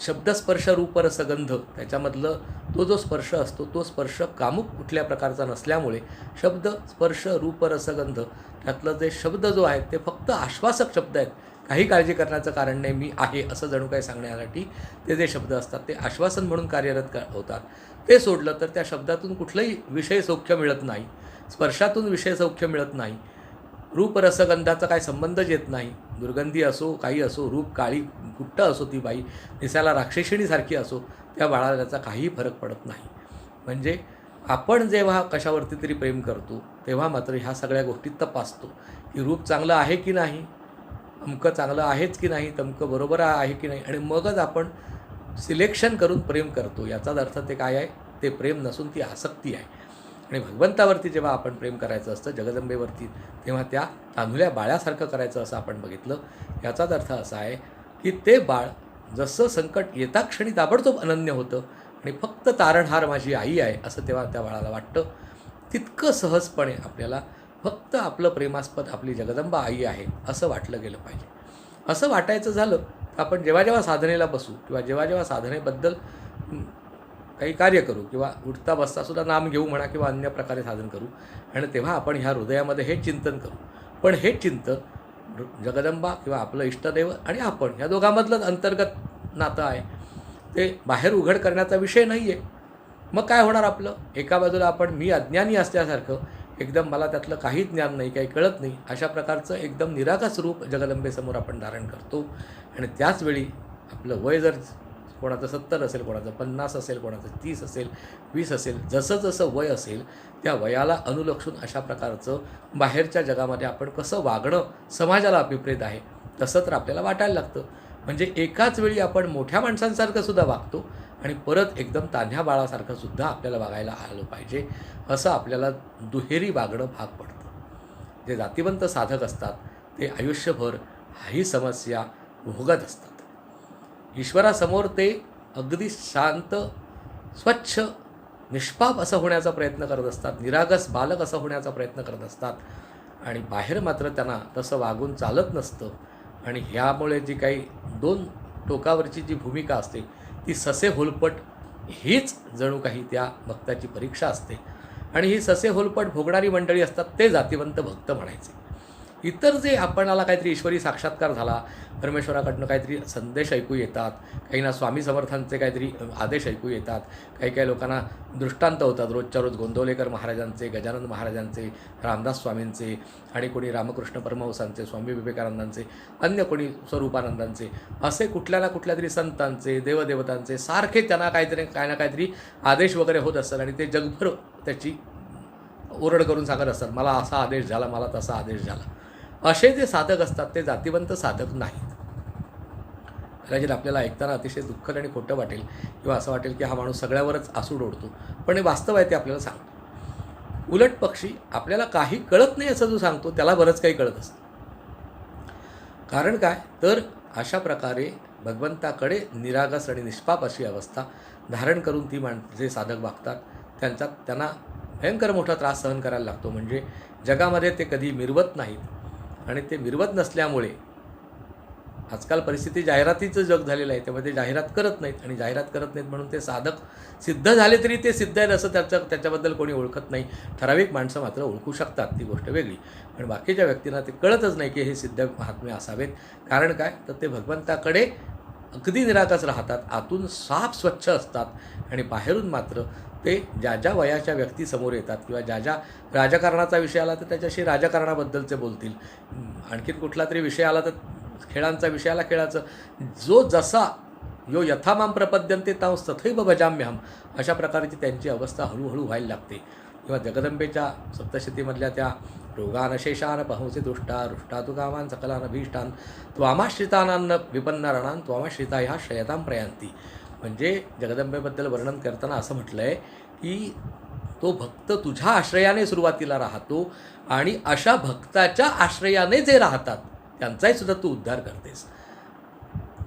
शब्दस्पर्श रूपरसगंध त्याच्यामधलं तो जो स्पर्श असतो तो स्पर्श कामुक कुठल्या प्रकारचा नसल्यामुळे शब्द स्पर्श रूपरसगंध त्यातलं जे शब्द जो आहे ते फक्त आश्वासक शब्द आहेत. काही काळजी करण्याचं कारण नाही, मी आहे असं जणू काही सांगण्यासाठी ते जे शब्द असतात ते आश्वासन म्हणून कार्यरत होतात. ते सोडलं तर त्या शब्दातून कुठलंही विषय सौख्य मिळत नाही, स्पर्शातून विषय सौख्य मिळत नाही, रूपरसगंधाचा काय संबंधच येत नाही. दुर्गंधी असो काही असो, रूप काळी कुट्ट असो ती बाई, दिसायला राक्षसिणीसारखी असो, त्या बाळाला त्याचा काहीही फरक पडत नाही. म्हणजे आपण जेव्हा कशावरती तरी प्रेम करतो तेव्हा मात्र ह्या सगळ्या गोष्टी तपासतो की रूप चांगलं आहे की नाही, अमकं चांगलं आहेच की नाही, तमकं बरोबर आहे की नाही, आणि मगच आपण सिलेक्शन करून प्रेम करतो. याचाच अर्थ ते काय आहे, ते प्रेम नसून ती आसक्ती आहे. आणि भगवंतावरती जेव्हा आपण प्रेम करायचं असतं जगदंबेवरती तेव्हा त्या तान्हुल्या बाळासारखं करायचं असं आपण बघितलं. याचाच अर्थ असा आहे की ते बाळ जसं संकट येता क्षणी ताबडतोब अनन्य होतं आणि फक्त तारणहार माझी आई आहे असं तेव्हा त्या बाळाला वाटतं. तितकं सहजपणे आपल्याला फक्त आपलं प्रेमास्पद आपली जगदंबा आई आहे असं वाटलं गेलं पाहिजे. असं वाटायचं झालं तर आपण जेव्हा जेव्हा साधनेला बसू किंवा जेव्हा जेव्हा साधनेबद्दल काही कार्य करू किंवा उठता बसतासुद्धा नाम घेऊ म्हणा किंवा अन्य प्रकारे साधन करू आणि तेव्हा आपण ह्या हृदयामध्ये हे चिंतन करू. पण हे चिंतन जगदंबा किंवा आपलं इष्टदेव आणि आपण या दोघांमधलंच अंतर्गत नातं आहे. ते बाहेर उघड करण्याचा विषय नाही आहे. मग काय होणार आपलं? एका बाजूला आपण मी अज्ञानी असल्यासारखं एकदम मला त्यातलं काही ज्ञान नाही, काही कळत नाही, अशा प्रकारचं एकदम निरागस रूप जगदंबेसमोर आपण धारण करतो. आणि त्याचवेळी आपलं वय जर कोणाचं 70 असेल, कोणाचं 50 असेल, कोणाचं 30 असेल, 20 असेल, जसं जसं वय असेल त्या वयाला अनुलक्षून अशा प्रकारचं बाहेरच्या जगामध्ये आपण कसं वागणं समाजाला अभिप्रेत आहे तसं तर आपल्याला वाटायला लागतं. म्हणजे एकाच वेळी आपण मोठ्या माणसांसारखं सुद्धा वागतो आणि परत एकदम तान्ह्या बाळासारखं सुद्धा आपल्याला वागायला आलं पाहिजे, असं आपल्याला दुहेरी वागणं भाग पडतं. जे जातिवंत साधक असतात ते आयुष्यभर ही समस्या भोगत असतात. ईश्वरासमोर ते अगदी शांत, स्वच्छ, निष्पाप असं होण्याचा प्रयत्न करत असतात, निरागस बालक असं होण्याचा प्रयत्न करत असतात. आणि बाहेर मात्र त्यांना तसं वागून चालत नसतं. आणि ह्यामुळे जी काही दोन टोकावरची जी भूमिका असते ती ससे होलपट हीच जणू काही त्या भक्ताची परीक्षा असते. आणि ही ससे होलपट भोगणारी मंडळी असतात ते जातिवंत भक्त म्हणायचे. इतर जे आपणाला काहीतरी ईश्वरी साक्षात्कार झाला, परमेश्वराकडनं काहीतरी संदेश ऐकू येतात, काहींना स्वामी समर्थांचे काहीतरी आदेश ऐकू येतात, काही काही लोकांना दृष्टांत होतात रोजच्या रोज गोंदवलेकर महाराजांचे, गजानन महाराजांचे, रामदास स्वामींचे, आणि कोणी रामकृष्ण परमहंसांचे, स्वामी विवेकानंदांचे, अन्य कोणी स्वरूपानंदांचे, असे कुठल्या ना कुठल्या तरी संतांचे, देवदेवतांचे सारखे त्यांना काहीतरी काही ना काहीतरी आदेश वगैरे होत असतात. आणि ते जगभर त्याची ओरड करून सांगत असतात, मला असा आदेश झाला, मला तसा आदेश झाला. असे जे साधक असतात ते जातिवंत साधक नाहीत. कदाचित आपल्याला ऐकताना अतिशय दुःखद आणि खोटं वाटेल किंवा असं वाटेल की हा माणूस सगळ्यावरच आसूड ओढतो, पण हे वास्तव आहे ते आपल्याला सांगतो. उलट पक्षी आपल्याला काही कळत नाही असं जो सांगतो त्याला बरंच काही कळत असतं. कारण काय तर अशा प्रकारे भगवंताकडे निरागस आणि निष्पाप अशी अवस्था धारण करून ती जे साधक वागतात त्यांना भयंकर मोठा त्रास सहन करायला लागतो. म्हणजे जगामध्ये ते कधी मिरवत नाहीत. आणि ते मिरवत नसल्यामुळे आजकाल परिस्थिती जाहिरातीचं जग झालेलं आहे, त्यामुळे ते जाहिरात करत नाहीत. आणि जाहिरात करत नाहीत म्हणून ते साधक सिद्ध झाले तरी ते सिद्ध आहेत असं त्याच्याबद्दल कोणी ओळखत नाही. ठराविक माणसं मात्र ओळखू शकतात, ती गोष्ट वेगळी. पण बाकीच्या व्यक्तींना ते कळतच नाही की हे सिद्ध महात्मे असावेत. कारण काय तर ते भगवंताकडे अगदी निरागस राहतात, आतून साफ स्वच्छ असतात. आणि बाहेरून मात्र ते ज्या ज्या वयाच्या व्यक्ती समोर येतात किंवा ज्या ज्या राजकारणाचा विषय आला तर त्याच्याशी राजकारणाबद्दलचे बोलतील, आणखीन कुठला तरी विषय आला तर खेळांचा विषय आला खेळाचं, जो जसा यो यथामाम प्रपद्यन्ते तांस तथैव भजाम्यहम, अशा प्रकारची त्यांची अवस्था हळूहळू व्हायला लागते. किंवा जगदंबेच्या सप्तशतीमधल्या त्या रोगानशेषान पहंसे दुष्टा रुष्टा तु कामान सकलान अभीष्टान त्वामाश्रितानान्न विपन्नरणान त्वामाश्रिता ह्या शयतां प्रयांती. म्हणजे जगदंबेबद्दल वर्णन करताना असं म्हटलं आहे की तो भक्त तुझ्या आश्रयाने सुरुवातीला राहतो आणि अशा भक्ताच्या आश्रयाने जे राहतात त्यांचाही सुद्धा तू उद्धार करतेस.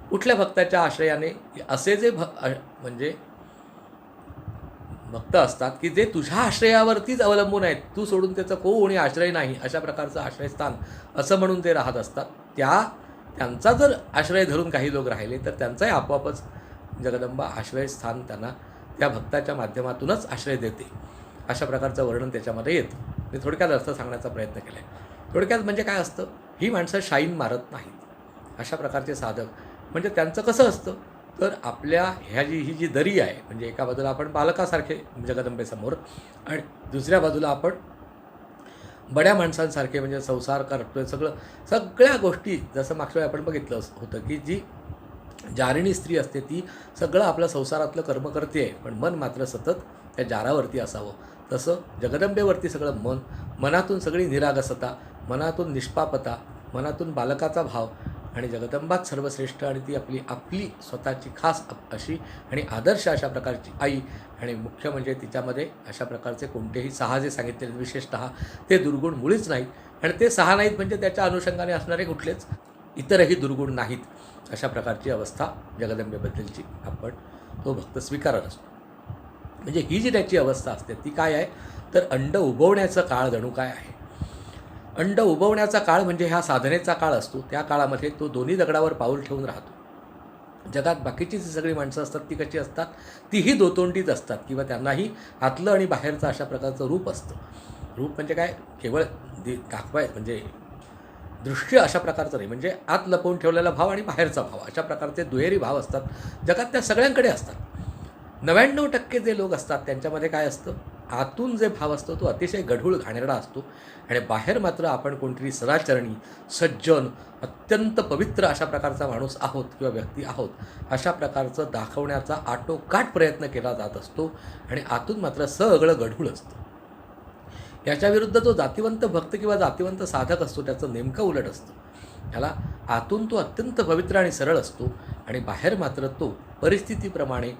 कुठल्या भक्ताच्या आश्रयाने? असे जे म्हणजे भक्त असतात की जे तुझ्या आश्रयावरतीच अवलंबून आहेत, तू सोडून त्याचं कोणी आश्रय नाही, अशा प्रकारचं आश्रयस्थान असं म्हणून ते राहत असतात. त्यांचा जर आश्रय धरून काही लोक राहिले तर त्यांचाही आपोआपच जगदंबा आश्रयस्थान त्यांना त्या भक्ताच्या माध्यमातूनच आश्रय देते. अशा प्रकारचं वर्णन त्याच्यामध्ये येतं. मी थोडक्यात अर्थ सांगण्याचा प्रयत्न केला आहे. थोडक्यात म्हणजे काय असतं, ही माणसं शाईन मारत नाहीत. अशा प्रकारचे साधक म्हणजे त्यांचं कसं असतं तर आपल्या ही जी दरी आहे, म्हणजे एका बाजूला आपण बालकासारखे जगदंबेसमोर आणि दुसऱ्या बाजूला आपण बड्या माणसांसारखे म्हणजे संसार करतोय, सगळ्या गोष्टी जसं मागच्या वेळी आपण बघितलं होतं की जी जारिणी स्त्री असते ती सगळं आपलं संसारातलं कर्म करते आहे, पण मन मात्र सतत त्या जारावरती असावं. तसं जगदंबेवरती सगळं मनातून सगळी निरागसता, मनातून निष्पापता, मनातून बालकाचा भाव, आणि जगदंबाच सर्वश्रेष्ठ आणि ती आपली स्वतःची खास अशी आणि आदर्श अशा प्रकारची आई. आणि मुख्य म्हणजे तिच्यामध्ये अशा प्रकारचे कोणतेही 6 जे सांगितलेले विशेषतः ते दुर्गुण मुळीच नाहीत. आणि ते 6 नाहीत म्हणजे त्याच्या अनुषंगाने असणारे कुठलेच इतरही दुर्गुण नाहीत. अशा प्रकारची अवस्था जगदंबेबद्दलची आपण तो भक्त स्वीकारत असतो. म्हणजे ही जी त्याची अवस्था असते ती काय आहे तर अंड उबवण्याचा काळ जणू काय आहे. अंड उबवण्याचा काळ म्हणजे हा साधनेचा काळ असतो. त्या काळामध्ये तो दोन्ही दगडावर पाऊल ठेवून राहतो. जगात बाकीची जी सगळी माणसं असतात ती कशी असतात, तीही दोतोंडीच असतात किंवा त्यांनाही आतलं आणि बाहेरचं अशा प्रकारचं रूप असतं. रूप म्हणजे काय, केवळ दाखवाय म्हणजे दृश्य अशा प्रकारचं नाही, म्हणजे आत लपवून ठेवलेला भाव आणि बाहेरचा भाव अशा प्रकारचे दुहेरी भाव असतात जगात, त्या सगळ्यांकडे असतात. 99% जे लोक असतात त्यांच्यामध्ये काय असतं, आतून जे भाव असतो तो अतिशय गढूळ घाणेरडा असतो आणि बाहेर मात्र आपण कोणतरी सदाचरणी, सज्जन, अत्यंत पवित्र अशा प्रकारचा माणूस आहोत किंवा व्यक्ती आहोत अशा प्रकारचं दाखवण्याचा आटोकाट प्रयत्न केला जात असतो आणि आतून मात्र सगळं गढूळ असतं. याच्याविरुद्ध जो जातिवंत भक्त किंवा जातिवंत साधक असतो त्याचं नेमकं उलट असतं. त्याला आतून तो अत्यंत पवित्र आणि सरळ असतो आणि बाहेर मात्र तो परिस्थितीप्रमाणे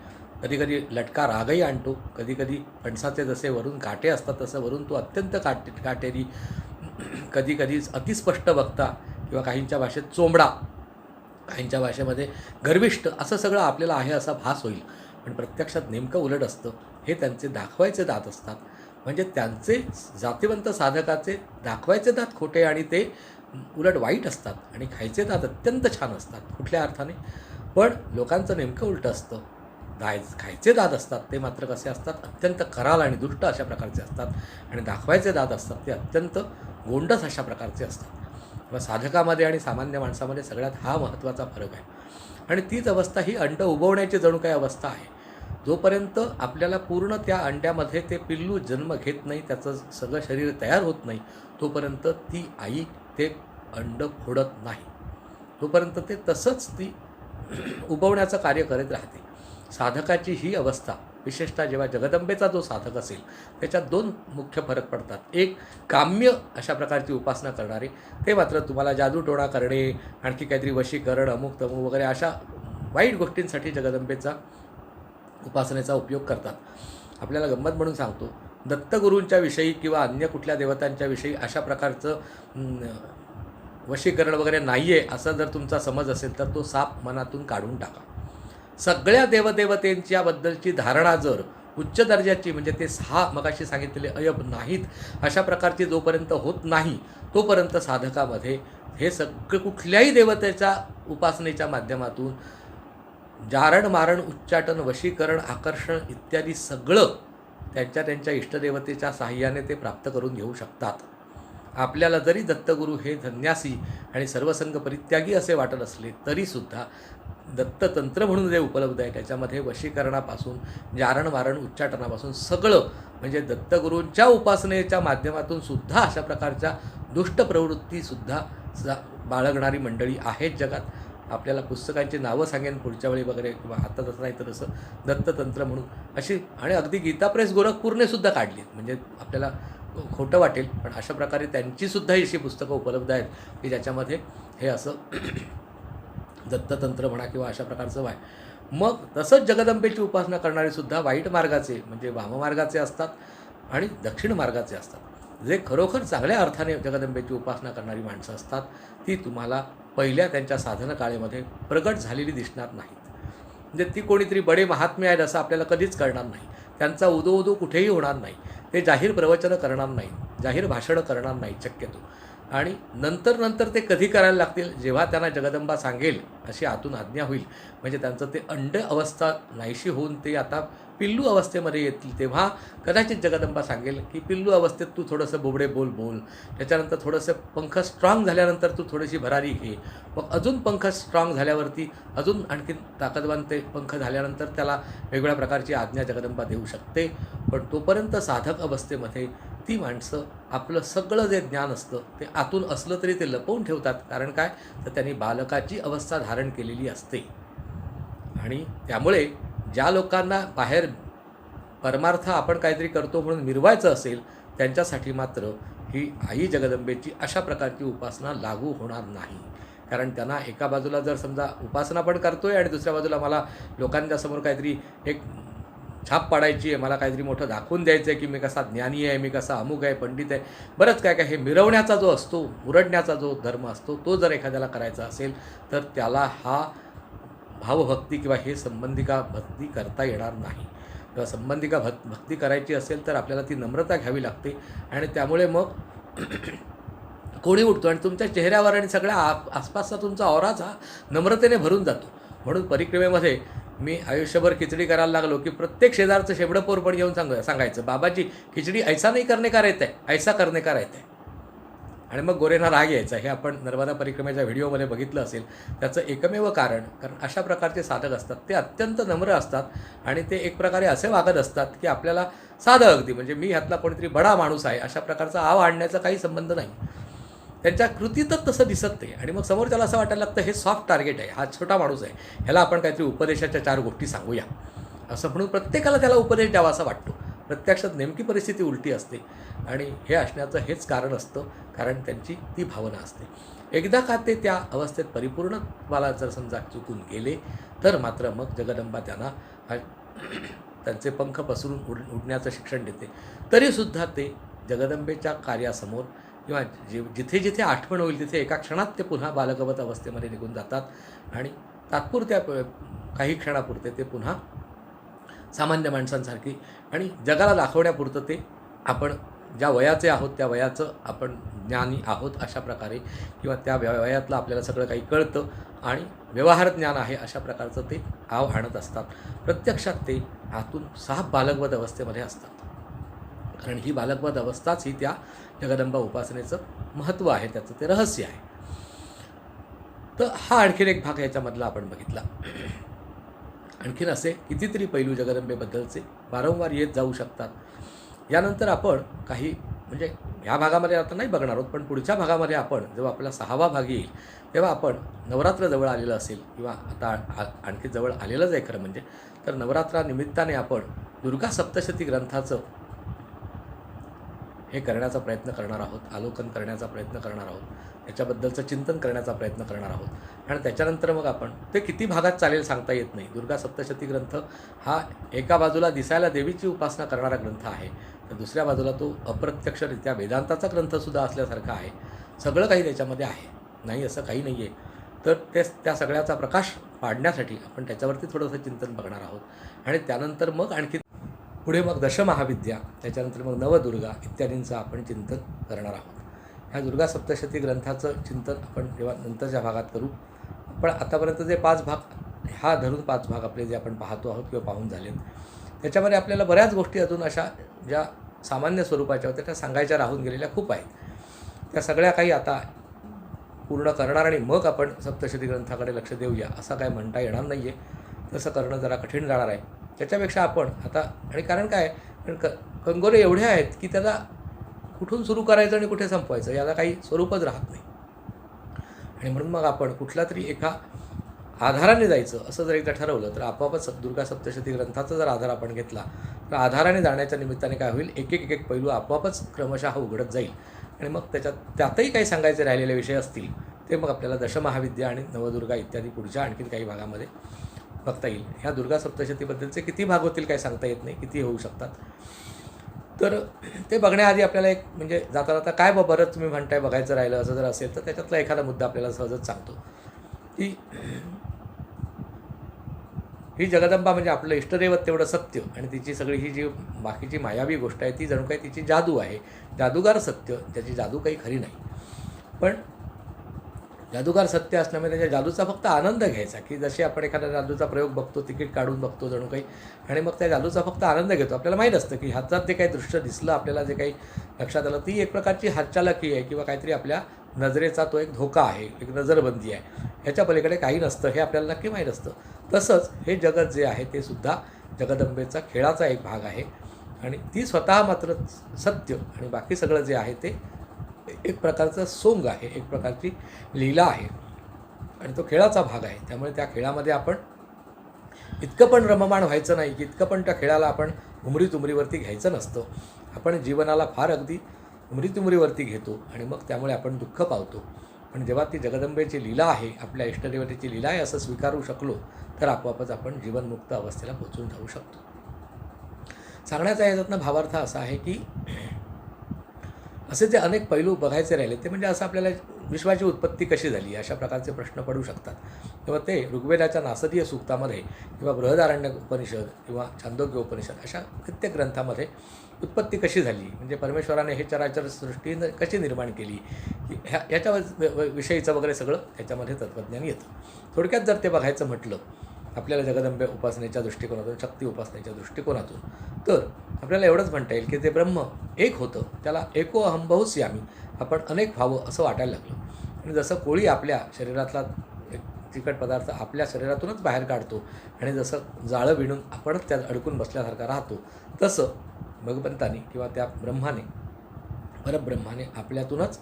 कधीकधी लटका रागही आणतो, कधीकधी फणसाचे जसे वरून काटे असतात तसं वरून तो अत्यंत काटेरी, कधीकधी अतिस्पष्ट वक्ता किंवा काहींच्या भाषेत चोंबडा, काहींच्या भाषेमध्ये गर्विष्ठ, असं सगळं आपल्याला आहे असा भास होईल. पण प्रत्यक्षात नेमकं उलट असतं. हे त्यांचे दाखवायचे दात असतात. म्हणजे त्यांचे जातिवंत साधकाचे दाखवायचे दात खोटे आणि ते उलट वाईट असतात आणि खायचे दात अत्यंत छान असतात कुठल्या अर्थाने. पण लोकांचं नेमकं उलटं असतं. खायचे दात असतात ते मात्र कसे असतात, अत्यंत कराल आणि दुष्ट अशा प्रकारचे असतात आणि दाखवायचे दात असतात ते अत्यंत गोंडस अशा प्रकारचे असतात. किंवा साधकामध्ये आणि सामान्य माणसामध्ये सगळ्यात हा महत्त्वाचा फरक आहे. आणि तीच अवस्था ही अंड उबवण्याची जणू काही अवस्था आहे. जोपर्यंत आपल्याला पूर्ण त्या अंड्यामध्ये ते पिल्लू जन्म घेत नाही, त्याचं सगळं शरीर तयार होत नाही, तोपर्यंत ती आई ते अंड फोडत नाही. तोपर्यंत ते तसंच ती उबवण्याचं कार्य करत राहते. साधकाची ही अवस्था, विशेषतः जेव्हा जगदंबेचा जो साधक असेल त्याच्यात दोन मुख्य फरक पडतात. एक, काम्य अशा प्रकारची उपासना करणारे, ते मात्र तुम्हाला जादूटोणा करणे, आणखी काहीतरी वशीकरण, अमुक तमुक वगैरे अशा वाईट गोष्टींसाठी जगदंबेचा उपासनेचा उपयोग करतात. आपल्याला गंमत म्हणून सांगतो, दत्तगुरूंच्या विषयी किंवा अन्य कुठल्या देवतांच्या विषयी अशा प्रकारचं वशीकरण वगैरे नाही आहे असं जर तुमचा समज असेल तर तो साप मनातून काढून टाका. सगळ्या देवदेवतेंच्याबद्दलची धारणा जर उच्च दर्जाची, म्हणजे ते 6 मगाशी सांगितलेले अयब नाहीत अशा प्रकारची जोपर्यंत होत नाही तोपर्यंत साधकामध्ये हे सगळं कुठल्याही देवतेच्या उपासनेच्या माध्यमातून जारण मारण उच्चाटन वशीकरण आकर्षण इत्यादी सगळं त्यांच्या इष्टदेवतेच्या साहाय्याने ते प्राप्त करून घेऊ शकतात. आपल्याला जरी दत्तगुरू हे धन्यासी आणि सर्वसंग परित्यागी असे वाटत असले तरीसुद्धा दत्ततंत्र म्हणून जे उपलब्ध आहे त्याच्यामध्ये वशीकरणापासून जारण मारण उच्चाटनापासून सगळं, म्हणजे दत्तगुरूंच्या उपासनेच्या माध्यमातून सुद्धा अशा प्रकारच्या दुष्ट प्रवृत्तीसुद्धा बाळगणारी मंडळी आहेत जगात. आपल्याला पुस्तकांची नावं सांगेन पुढच्या वेळी वगैरे, किंवा आता तसं नाही तर तसं दत्ततंत्र म्हणून अशी, आणि अगदी गीता प्रेस गोरखपूरने सुद्धा काढली. म्हणजे आपल्याला खोटं वाटेल पण अशा प्रकारे त्यांचीसुद्धा अशी पुस्तकं उपलब्ध आहेत की ज्याच्यामध्ये हे असं दत्ततंत्र म्हणा किंवा अशा प्रकारचं आहे. मग तसंच जगदंबेची उपासना करणारेसुद्धा वाईट मार्गाचे, म्हणजे वाममार्गाचे असतात आणि दक्षिण मार्गाचे असतात. जे खरोखर चांगल्या अर्थाने जगदंबेची उपासना करणारी माणसं असतात ती तुम्हाला पहिल्या त्यांच्या साधनकाळेमध्ये प्रगट झालेली दिसणार नाहीत. म्हणजे ती कोणीतरी बडे महात्मे आहेत असं आपल्याला कधीच कळणार नाही. त्यांचा उदो कुठेही होणार नाही. ते जाहीर प्रवचनं करणार नाहीत, जाहीर भाषणं करणार नाहीत शक्यतो. आणि नंतर ते कधी करायला लागतील, जेव्हा त्यांना जगदंबा सांगेल अशी आतून आज्ञा होईल. म्हणजे त्यांचं ते अंड अवस्था नाहीशी होऊन ते आता पिल्लू अवस्थेमध्ये येतील, तेव्हा कदाचित जगदंबा सांगेल की पिल्लू अवस्थेत तू थोडंसं बोबडे बोल, त्याच्यानंतर थोडंसं पंख स्ट्रॉंग झाल्यानंतर तू थोडीशी भरारी घे, मग अजून पंख स्ट्रॉंग झाल्यावरती अजून आणखी ताकदवान ते पंख झाल्यानंतर त्याला वेगवेगळ्या प्रकारची आज्ञा जगदंबा देऊ शकते. पण तोपर्यंत साधक अवस्थेमध्ये ती माणसं आपलं सगळं जे ज्ञान असतं ते आतून असलं तरी ते लपवून ठेवतात. कारण काय, तर त्यांनी बालकाची अवस्था धारण केलेली असते. आणि त्यामुळे ज्या लोकांना बाहेर परमार्थ आपण काहीतरी करतो म्हणून मिरवायचं असेल त्यांच्यासाठी मात्र ही आई जगदंबेची अशा प्रकारची उपासना लागू होणार नाही. कारण त्यांना एका बाजूला जर समजा उपासना पण करतोय आणि दुसऱ्या बाजूला मला लोकांच्या समोर काहीतरी एक छाप पाडायची आहे, मला काहीतरी मोठं दाखवून द्यायचं आहे की मी कसा ज्ञानी आहे, मी कसा अमुक आहे, पंडित आहे, बरंच काय हे मिरवण्याचा जो असतो, मुरडण्याचा जो धर्म असतो तो जर एखाद्याला करायचा असेल तर त्याला हा भावभक्ती किंवा हे संबंधिका भक्ती करता येणार नाही. किंवा संबंधिका भक्ती करायची असेल तर आपल्याला ती नम्रता घ्यावी लागते. आणि त्यामुळे मग कोणी उठतो आणि तुमच्या चेहऱ्यावर आणि सगळ्या आसपासचा तुमचा औराचा नम्रतेने भरून जातो. म्हणून परिक्रमेमध्ये मी आयुष्यभर खिचडी करायला लागलो की प्रत्येक शेजारचं शेबडं पोरपण येऊन सांगायचं, बाबाजी खिचडी ऐसा नाही करणे का रहता है, ऐसा करणे का रहता है. आणि मग गोरेंना राग यायचा. हे आपण नर्मदा परिक्रमेच्या व्हिडिओमध्ये बघितलं असेल. त्याचं एकमेव कारण अशा प्रकारचे साधक असतात, ते अत्यंत नम्र असतात आणि ते एक प्रकारे असे वागत असतात की आपल्याला साधं अगदी म्हणजे मी ह्यातला कोणीतरी बडा माणूस आहे अशा प्रकारचा आव आणण्याचा काही संबंध नाही. त्यांच्या कृतीतच तसं दिसत नाही आणि मग समोर त्याला असं वाटायला लागतं हे सॉफ्ट टार्गेट आहे, हा छोटा माणूस आहे, ह्याला आपण काहीतरी उपदेशाच्या 4 गोष्टी सांगूया असं म्हणून प्रत्येकाला त्याला उपदेश द्यावा असा वाटतो. प्रत्यक्षात नेमकी परिस्थिती उलटी असते आणि हे असण्याचं हेच कारण असतं, कारण त्यांची ती भावना असते. एकदा का ते त्या अवस्थेत परिपूर्णत्वाला जर समजा चुकून गेले तर मात्र मग जगदंबा त्यांना त्यांचे पंख पसरून उडण्याचं शिक्षण देते. तरीसुद्धा ते जगदंबेच्या कार्यासमोर किंवा जिथे जिथे आठवण होईल तिथे एका क्षणात ते पुन्हा बालगवत अवस्थेमध्ये निघून जातात आणि तात्पुरत्या काही क्षणापुरते ते पुन्हा सामान्य माणसांसारखी आणि जगाला दाखवण्यापुरतं ते आपण ज्या वयाचे आहोत त्या वयाचं आपण ज्ञानी आहोत अशा प्रकारे किंवा त्या वयातलं आपल्याला सगळं काही कळतं आणि व्यवहार ज्ञान आहे अशा प्रकारचं ते आव आणत असतात. प्रत्यक्षात ते आतून साफ बालगवत अवस्थेमध्ये असतात, कारण ही बालगवत अवस्थाच ही त्या जगदंबा उपासनेचं महत्त्व आहे, त्याचं ते रहस्य आहे. तर हा आणखीन एक भाग याच्यामधला आपण बघितला. आणखीन असे कितीतरी पैलू जगदंबेबद्दलचे वारंवार येत जाऊ शकतात. यानंतर आपण काही म्हणजे ह्या भागामध्ये आता नाही बघणार आहोत, पण पुढच्या भागामध्ये आपण जेव्हा आपला 6वा भाग येईल तेव्हा आपण नवरात्र जवळ आलेलं असेल किंवा आता आणखी जवळ आलेलंच आहे खरं म्हणजे, तर नवरात्रानिमित्ताने आपण दुर्गा सप्तशती ग्रंथाचं हे करण्याचा प्रयत्न करणार आहोत, अवलोकन करण्याचा प्रयत्न करणार आहोत, त्याच्याबद्दलचं चिंतन करण्याचा प्रयत्न करणार आहोत आणि त्याच्यानंतर मग आपण ते किती भागात चालेल सांगता येत नाही. दुर्गा सप्तशती ग्रंथ हा एका बाजूला दिसायला देवीची उपासना करणारा ग्रंथ आहे, तर दुसऱ्या बाजूला तो अप्रत्यक्षरित्या वेदांताचा ग्रंथसुद्धा असल्यासारखा आहे. सगळं काही त्याच्यामध्ये आहे, नाही असं काही नाही आहे. तर त्या सगळ्याचा प्रकाश पाडण्यासाठी आपण त्याच्यावरती थोडंसं चिंतन बघणार आहोत आणि त्यानंतर मग आणखी पुढे मग दशमहाविद्या, त्याच्यानंतर मग नवदुर्गा इत्यादींचं आपण चिंतन करणार आहोत. ह्या दुर्गा सप्तशती ग्रंथाचं चिंतन आपण जेव्हा नंतरच्या भागात करू. पण आतापर्यंत जे 5 भाग हा धरून 5 भाग आपले जे आपण पाहतो आहोत किंवा पाहून झालेत, त्याच्यामध्ये आपल्याला बऱ्याच गोष्टी अजून अशा ज्या सामान्य स्वरूपाच्या होत्या त्या सांगायच्या राहून गेलेल्या खूप आहेत. त्या सगळ्या काही आता पूर्ण करणार आणि मग आपण सप्तशती ग्रंथाकडे लक्ष देऊया असं काय म्हणता येणार नाही आहे. तसं करणं जरा कठीण जाणार आहे. त्याच्यापेक्षा आपण आता आणि कारण काय कारण कंगोरे एवढे आहेत की त्याला कुठून सुरू करायचं आणि कुठे संपवायचं याला काही स्वरूपच राहत नाही आणि म्हणून मग आपण कुठला तरी एका आधाराने जायचं असं जर एकदा ठरवलं तर आपोआपच दुर्गा सप्तशती ग्रंथाचा जर आधार आपण घेतला तर आधाराने जाण्याच्या निमित्ताने काय होईल, एक एक पैलू आपोआपच क्रमशः उघडत जाईल आणि मग त्यातही काही सांगायचे राहिलेले विषय असतील ते मग आपल्याला दशमहाविद्या आणि नवदुर्गा इत्यादी पुढच्या आणखीन काही भागामध्ये बघता येईल. ह्या दुर्गा सप्तशतीबद्दलचे किती भाग होतील काही सांगता येत नाही, किती होऊ शकतात. तर ते बघण्याआधी आपल्याला एक म्हणजे जाता जाता काय बरंच तुम्ही म्हणताय बघायचं राहिलं असं जर असेल तर त्याच्यातला एखादा मुद्दा आपल्याला सहजच सांगतो की ही जगदंबा म्हणजे आपलं इष्टदैवत तेवढं सत्य आणि तिची सगळी ही जी बाकीची मायावी गोष्ट आहे ती जणू काही तिची जादू आहे. जादूगार सत्य, त्याची जादू काही खरी नाही, पण जादूगार सत्य असल्यामुळे त्याच्या जादूचा फक्त आनंद घ्यायचा की जसे आपण एखाद्या जादूचा प्रयोग बघतो, तिकीट काढून बघतो जणू काही आणि मग त्या जादूचा फक्त आनंद घेतो. आपल्याला माहीत असतं की हातात जे काही दृश्य दिसलं आपल्याला जे काही लक्षात आलं ती एक प्रकारची हातचालकी आहे किंवा काहीतरी आपल्या नजरेचा तो एक धोका आहे, एक नजरबंदी आहे, ह्याच्या पलीकडे काही नसतं हे आपल्याला नक्की माहीत असतं. तसंच हे जगत जे आहे ते सुद्धा जगदंबेचा खेळाचा एक भाग आहे आणि ती स्वतः मात्र सत्य आणि बाकी सगळं जे आहे ते एक प्रकारचं सोंग आहे, एक प्रकारची लीला आहे आणि तो खेळाचा भाग आहे. त्यामुळे त्या खेळामध्ये आपण इतकं पण रममाण व्हायचं नाही की इतकं पण त्या खेळाला आपण उमरीतुमरीवरती घ्यायचं नसतं. आपण जीवनाला फार अगदी उमरीतुमरीवरती घेतो आणि मग त्यामुळे आपण दुःख पावतो. पण जेव्हा ती जगदंबेची लीला आहे, आपल्या इष्टदेवतेची लीला आहे असं स्वीकारू शकलो तर आपोआपच आपण जीवनमुक्त अवस्थेला पोचून जाऊ शकतो. सांगण्याचा याच्यातनं भावार्थ असा आहे की असे जे अनेक पैलू बघायचे राहिले ते म्हणजे असं आपल्याला विश्वाची उत्पत्ती कशी झाली अशा प्रकारचे प्रश्न पडू शकतात. तेव्हा ते ऋग्वेदाच्या नासदीय सूक्तामध्ये किंवा बृहदारण्यक उपनिषद किंवा छांदोग्य उपनिषद अशा कित्येक ग्रंथामध्ये उत्पत्ती कशी झाली म्हणजे परमेश्वराने हे चराचर सृष्टी कशी निर्माण केली ह्याच्या विषयीचं वगैरे सगळं त्याच्यामध्ये तत्त्वज्ञान येतं. थोडक्यात जर ते बघायचं म्हटलं आपल्याला जगदंबे उपासनेच्या दृष्टिकोनातून, शक्ती उपासनेच्या दृष्टिकोनातून, तर आपल्याला एवढंच म्हणता येईल की ते ब्रह्म एक होतं, त्याला एको अहम बहुस्यामी, आपण अनेक व्हावं असं वाटायला लागलं. आणि जसं कोळी आपल्या शरीरातला एक चिकट पदार्थ आपल्या शरीरातूनच बाहेर काढतो आणि जसं जाळं विणून आपणच त्यात अडकून बसल्यासारखा राहतो, तसं भगवंताने किंवा त्या ब्रह्माने, परब्रह्माने आपल्यातूनच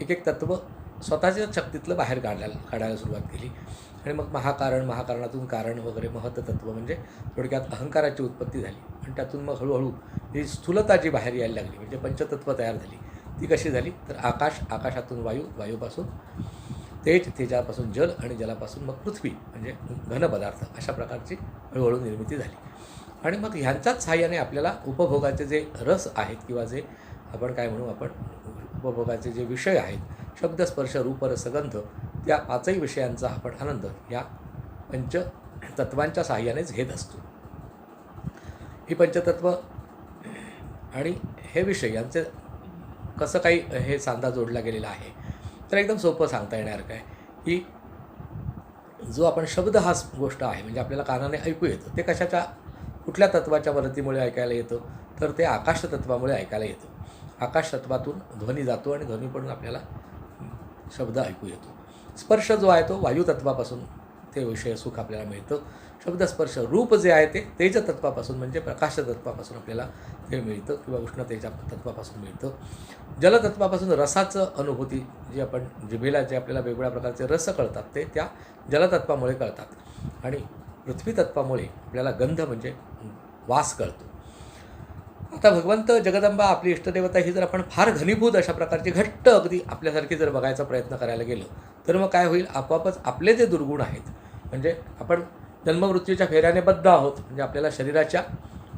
एक एक तत्त्व स्वतःच्या शक्तीतलं बाहेर काढायला सुरुवात केली. आणि मग महाकारणातून कारण वगैरे महत्तत्व म्हणजे थोडक्यात अहंकाराची उत्पत्ती झाली. आणि त्यातून मग हळूहळू ही स्थूलता जी बाहेर यायला लागली, म्हणजे पंचतत्व तयार झाली. ती कशी झाली तर आकाशातून वायू, वायूपासून तेज, तेजापासून जल आणि जलापासून मग पृथ्वी म्हणजे घन पदार्थ, अशा प्रकारची हळूहळू निर्मिती झाली. आणि मग ह्यांच्याच सहाय्याने आपल्याला उपभोगाचे जे रस आहेत किंवा जे आपण काय म्हणू, आपण उपभोगाचे जे विषय आहेत, शब्द, स्पर्श, रूप, रसगंध, त्या पाचही विषयांचा आपण आनंद या पंचतत्वांच्या सहाय्यानेच घेत असतो. ही पंचतत्व आणि हे विषय यांचे कसं काही हे सांधा जोडला गेलेला आहे, तर एकदम सोपं सांगता येणार काय की जो आपण शब्द हा गोष्ट आहे, म्हणजे आपल्याला कानाने ऐकू येतं, ते कशाच्या कुठल्या तत्वाच्या वरतीमुळे ऐकायला येतं, तर ते आकाश तत्वामुळे ऐकायला येतं. आकाश तत्वातून ध्वनी जातो आणि ध्वनीकडून आपल्याला शब्द ऐकू येतो. स्पर्श जो आहे तो वायुतत्वापासून ते विषय सुख आपल्याला मिळतं. शब्द, स्पर्श, रूप जे आहे ते तेजतत्वापासून म्हणजे प्रकाशतत्वापासून आपल्याला ते मिळतं किंवा उष्णतेच्या तत्वापासून मिळतं. जलतत्वापासून रसाचं अनुभूती, जी आपण जिभेला जे आपल्याला वेगवेगळ्या प्रकारचे रस कळतात ते त्या जलतत्वामुळे कळतात. आणि पृथ्वीतत्वामुळे आपल्याला गंध म्हणजे वास कळतो. आता भगवंत जगदंबा आपली इष्टदेवता ही जर आपण फार घनीभूत अशा प्रकारची घट्ट अगदी आपल्यासारखी जर बघायचा प्रयत्न करायला गेलो, तर मग काय होईल, आपोआपच आपले जे दुर्गुण आहेत, म्हणजे आपण जन्ममृत्यूच्या फेऱ्याने बद्ध आहोत, म्हणजे आपल्याला शरीराच्या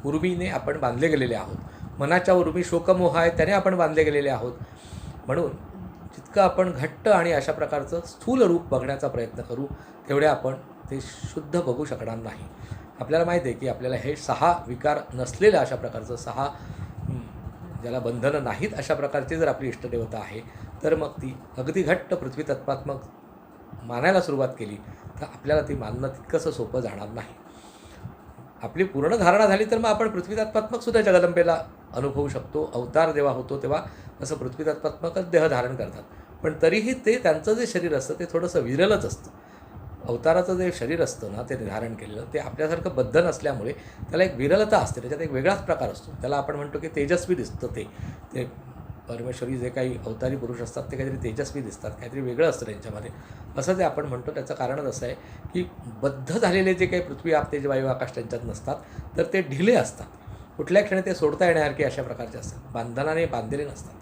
उर्मीने आपण बांधले गेलेले आहोत, मनाच्या उर्मी शोकमोह आहे त्याने आपण बांधले गेलेले आहोत. म्हणून जितकं आपण घट्ट आणि अशा प्रकारचं स्थूल रूप बघण्याचा प्रयत्न करू, तेवढे आपण ते शुद्ध बघू शकणार नाही. आपल्याला माहिती आहे की आपल्याला हे 6 विकार नसलेलं अशा प्रकारचं 6 ज्याला बंधनं नाहीत अशा प्रकारची जर आपली इष्टदेवता आहे, तर मग ती अगदी घट्ट पृथ्वी तत्वात्मक मानायला सुरुवात केली तर आपल्याला ती मानणं तितकंसं सोपं जाणार नाही. आपली पूर्ण धारणा झाली तर मग आपण पृथ्वी तत्वात्मकसुद्धा जगदंबेला अनुभवू शकतो. अवतार जेव्हा होतो तेव्हा असं पृथ्वी तत्वात्मकच देह धारण करतात, पण तरीही ते त्यांचं जे शरीर असतं ते थोडंसं विरलच असतं. अवताराचं जे शरीर असतं ना, ते धारण केलेलं, ते आपल्यासारखं बद्ध नसल्यामुळे त्याला एक विरलता असते, त्याच्यात एक वेगळाच प्रकार असतो. त्याला आपण म्हणतो की तेजस्वी दिसतं. ते परमेश्वरी जे काही अवतारी पुरुष असतात ते काहीतरी तेजस्वी दिसतात, काहीतरी वेगळं असतं त्यांच्यामध्ये, असं जे आपण म्हणतो. त्याचं कारणच असं आहे की बद्ध झालेले जे काही पृथ्वी, आप, तेज, वायू, आकाश त्यांच्यात नसतात, तर ते ढिले असतात. कुठल्या क्षणी ते सोडता येण्यासारखे अशा प्रकारचे असतात, बांधनाने बांधलेले नसतात.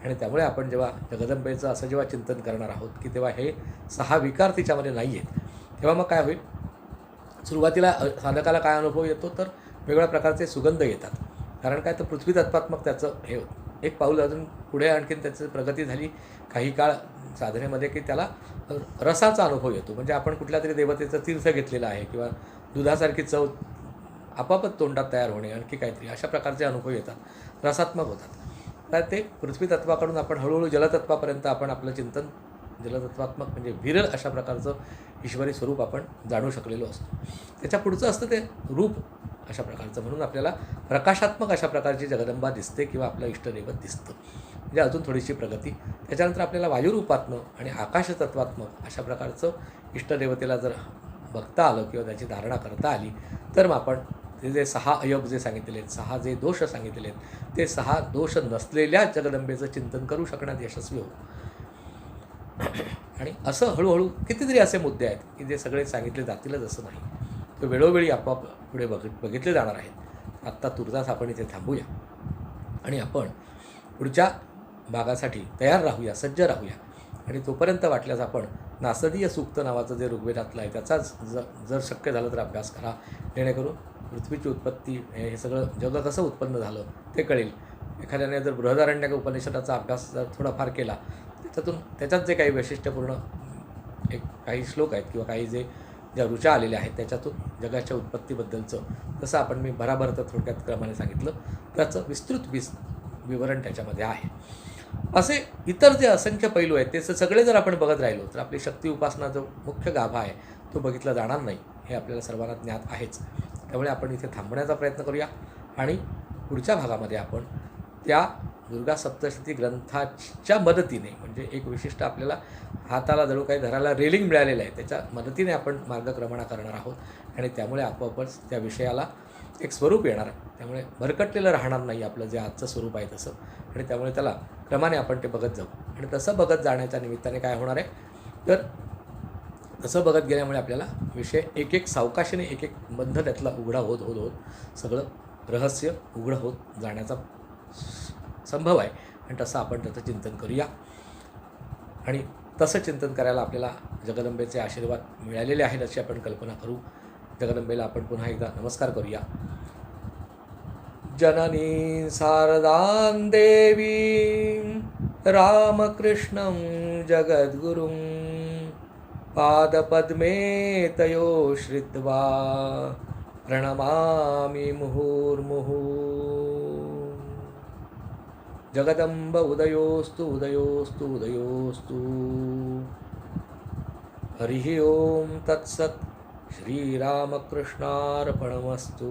आणि त्यामुळे आपण जेव्हा जगदंबेचं असं जेव्हा चिंतन करणार आहोत की तेव्हा हे 6 विकार तिच्यामध्ये नाही आहेत, तेव्हा मग काय होईल, सुरुवातीला साधकाला काय अनुभव येतो, तर वेगवेगळ्या प्रकारचे सुगंध येतात. कारण काय, तर पृथ्वी तत्वात्मक त्याचं हे एक पाऊल अजून पुढे आणखीन त्याची प्रगती झाली काही काळ साधनेमध्ये की त्याला रसाचा अनुभव येतो. म्हणजे आपण कुठल्या तरी देवतेचं तीर्थ घेतलेलं आहे किंवा दुधासारखी चव आपापच तोंडात तयार होणे, आणखी काहीतरी अशा प्रकारचे अनुभव येतात, रसात्मक होतात. तर ते पृथ्वी तत्वाकडून आपण हळूहळू जलतत्वापर्यंत आपण आपलं चिंतन जलतत्वात्मक म्हणजे विरल अशा प्रकारचं ईश्वरी स्वरूप आपण जाणू शकलेलो असतो. त्याच्या पुढचं असतं ते रूप अशा प्रकारचं, म्हणून आपल्याला प्रकाशात्मक अशा प्रकारची जगदंबा दिसते किंवा आपलं इष्टदैवत दिसतं, म्हणजे अजून थोडीशी प्रगती. त्याच्यानंतर आपल्याला वायुरूपात्मक आणि आकाशतत्वात्मक अशा प्रकारचं इष्टदेवतेला जर बघता आलं किंवा त्याची धारणा करता आली, तर मग आपण ते जे 6 अयोग जे सांगितलेले आहेत, 6 जे दोष सांगितलेले आहेत, ते 6 दोष नसलेल्या जगदंबेचं चिंतन करू शकण्यात यशस्वी होऊ. आणि असं हळूहळू कितीतरी असे मुद्दे आहेत की जे सगळे सांगितले जातीलच असं नाही, ते वेळोवेळी आपोआप पुढे बघितले जाणार आहेत. आत्ता तुर्तास आपण इथे थांबूया आणि आपण पुढच्या भागासाठी तयार राहूया, सज्ज राहूया. आणि तोपर्यंत वाटल्यास आपण नासदीय सूक्त नावाचं जे ऋग्वेदातलं आहे त्याचाच जर शक्य झालं तर अभ्यास करा, जेणेकरून पृथ्वीची उत्पत्ती, हे सगळं जग कसं उत्पन्न झालं ते कळेल. एखाद्याने जर बृहदारण्यक उपनिषदाचा अभ्यास जर थोडाफार केला, त्याच्यात जे काही वैशिष्ट्यपूर्ण एक काही श्लोक आहेत किंवा काही ज्या ऋचा आलेल्या आहेत त्याच्यातून जगाच्या उत्पत्तीबद्दलचं, जसं आपण मी भराभर तर थोडक्यात क्रमाने सांगितलं, त्याचं विस्तृत विवरण त्याच्यामध्ये आहे. असे इतर जे असंख्य पैलू आहेत ते सगळे जर आपण बघत राहिलो तर आपली शक्ती उपासना जो मुख्य गाभा आहे तो बघितला जाणार नाही. हे आपल्याला सर्वांना ज्ञात आहेच. त्यामुळे आपण इथे थांबण्याचा प्रयत्न करूया आणि पुढच्या भागामध्ये आपण त्या दुर्गा सप्तशती ग्रंथाच्या मदतीने, म्हणजे एक विशिष्ट आपल्याला हाताला जणू काही धरायला रेलिंग मिळालेलं आहे, त्याच्या मदतीने आपण मार्गक्रमणा करणार आहोत आणि त्यामुळे आपोआपच त्या विषयाला एक स्वरूप येणार आहे. त्यामुळे भरकटलेलं राहणार नाही आपलं जे आजचं स्वरूप आहे तसं, आणि त्यामुळे त्याला क्रमाने आपण ते बघत जाऊ. आणि तसं बघत जाण्याच्या निमित्ताने काय होणार आहे, तर तसं बघत गेल्यामुळे आपल्याला विषय एक एक सावकाशीने एक एक बंध त्यातला उघडा होत होत होत सगळं रहस्य उघडं होत जाण्याचा संभव आहे. आणि तसं आपण त्याचं चिंतन करूया. आणि तसं चिंतन करायला आपल्याला जगदंबेचे आशीर्वाद मिळालेले आहेत अशी आपण कल्पना करू. जगदंबेला आपण पुन्हा एकदा नमस्कार करूया. जननी शारदां देवी रामकृष्णं जगद्गुरुं पादपद्मे तयो श्रित्वा प्रणमामि मुहुर्मुहुः. जगदंब उदयोस्तु उदयोस्तु उदयोस्तु. हरिः ओम तत्सत्. श्रीरामकृष्णार्पणमस्तु.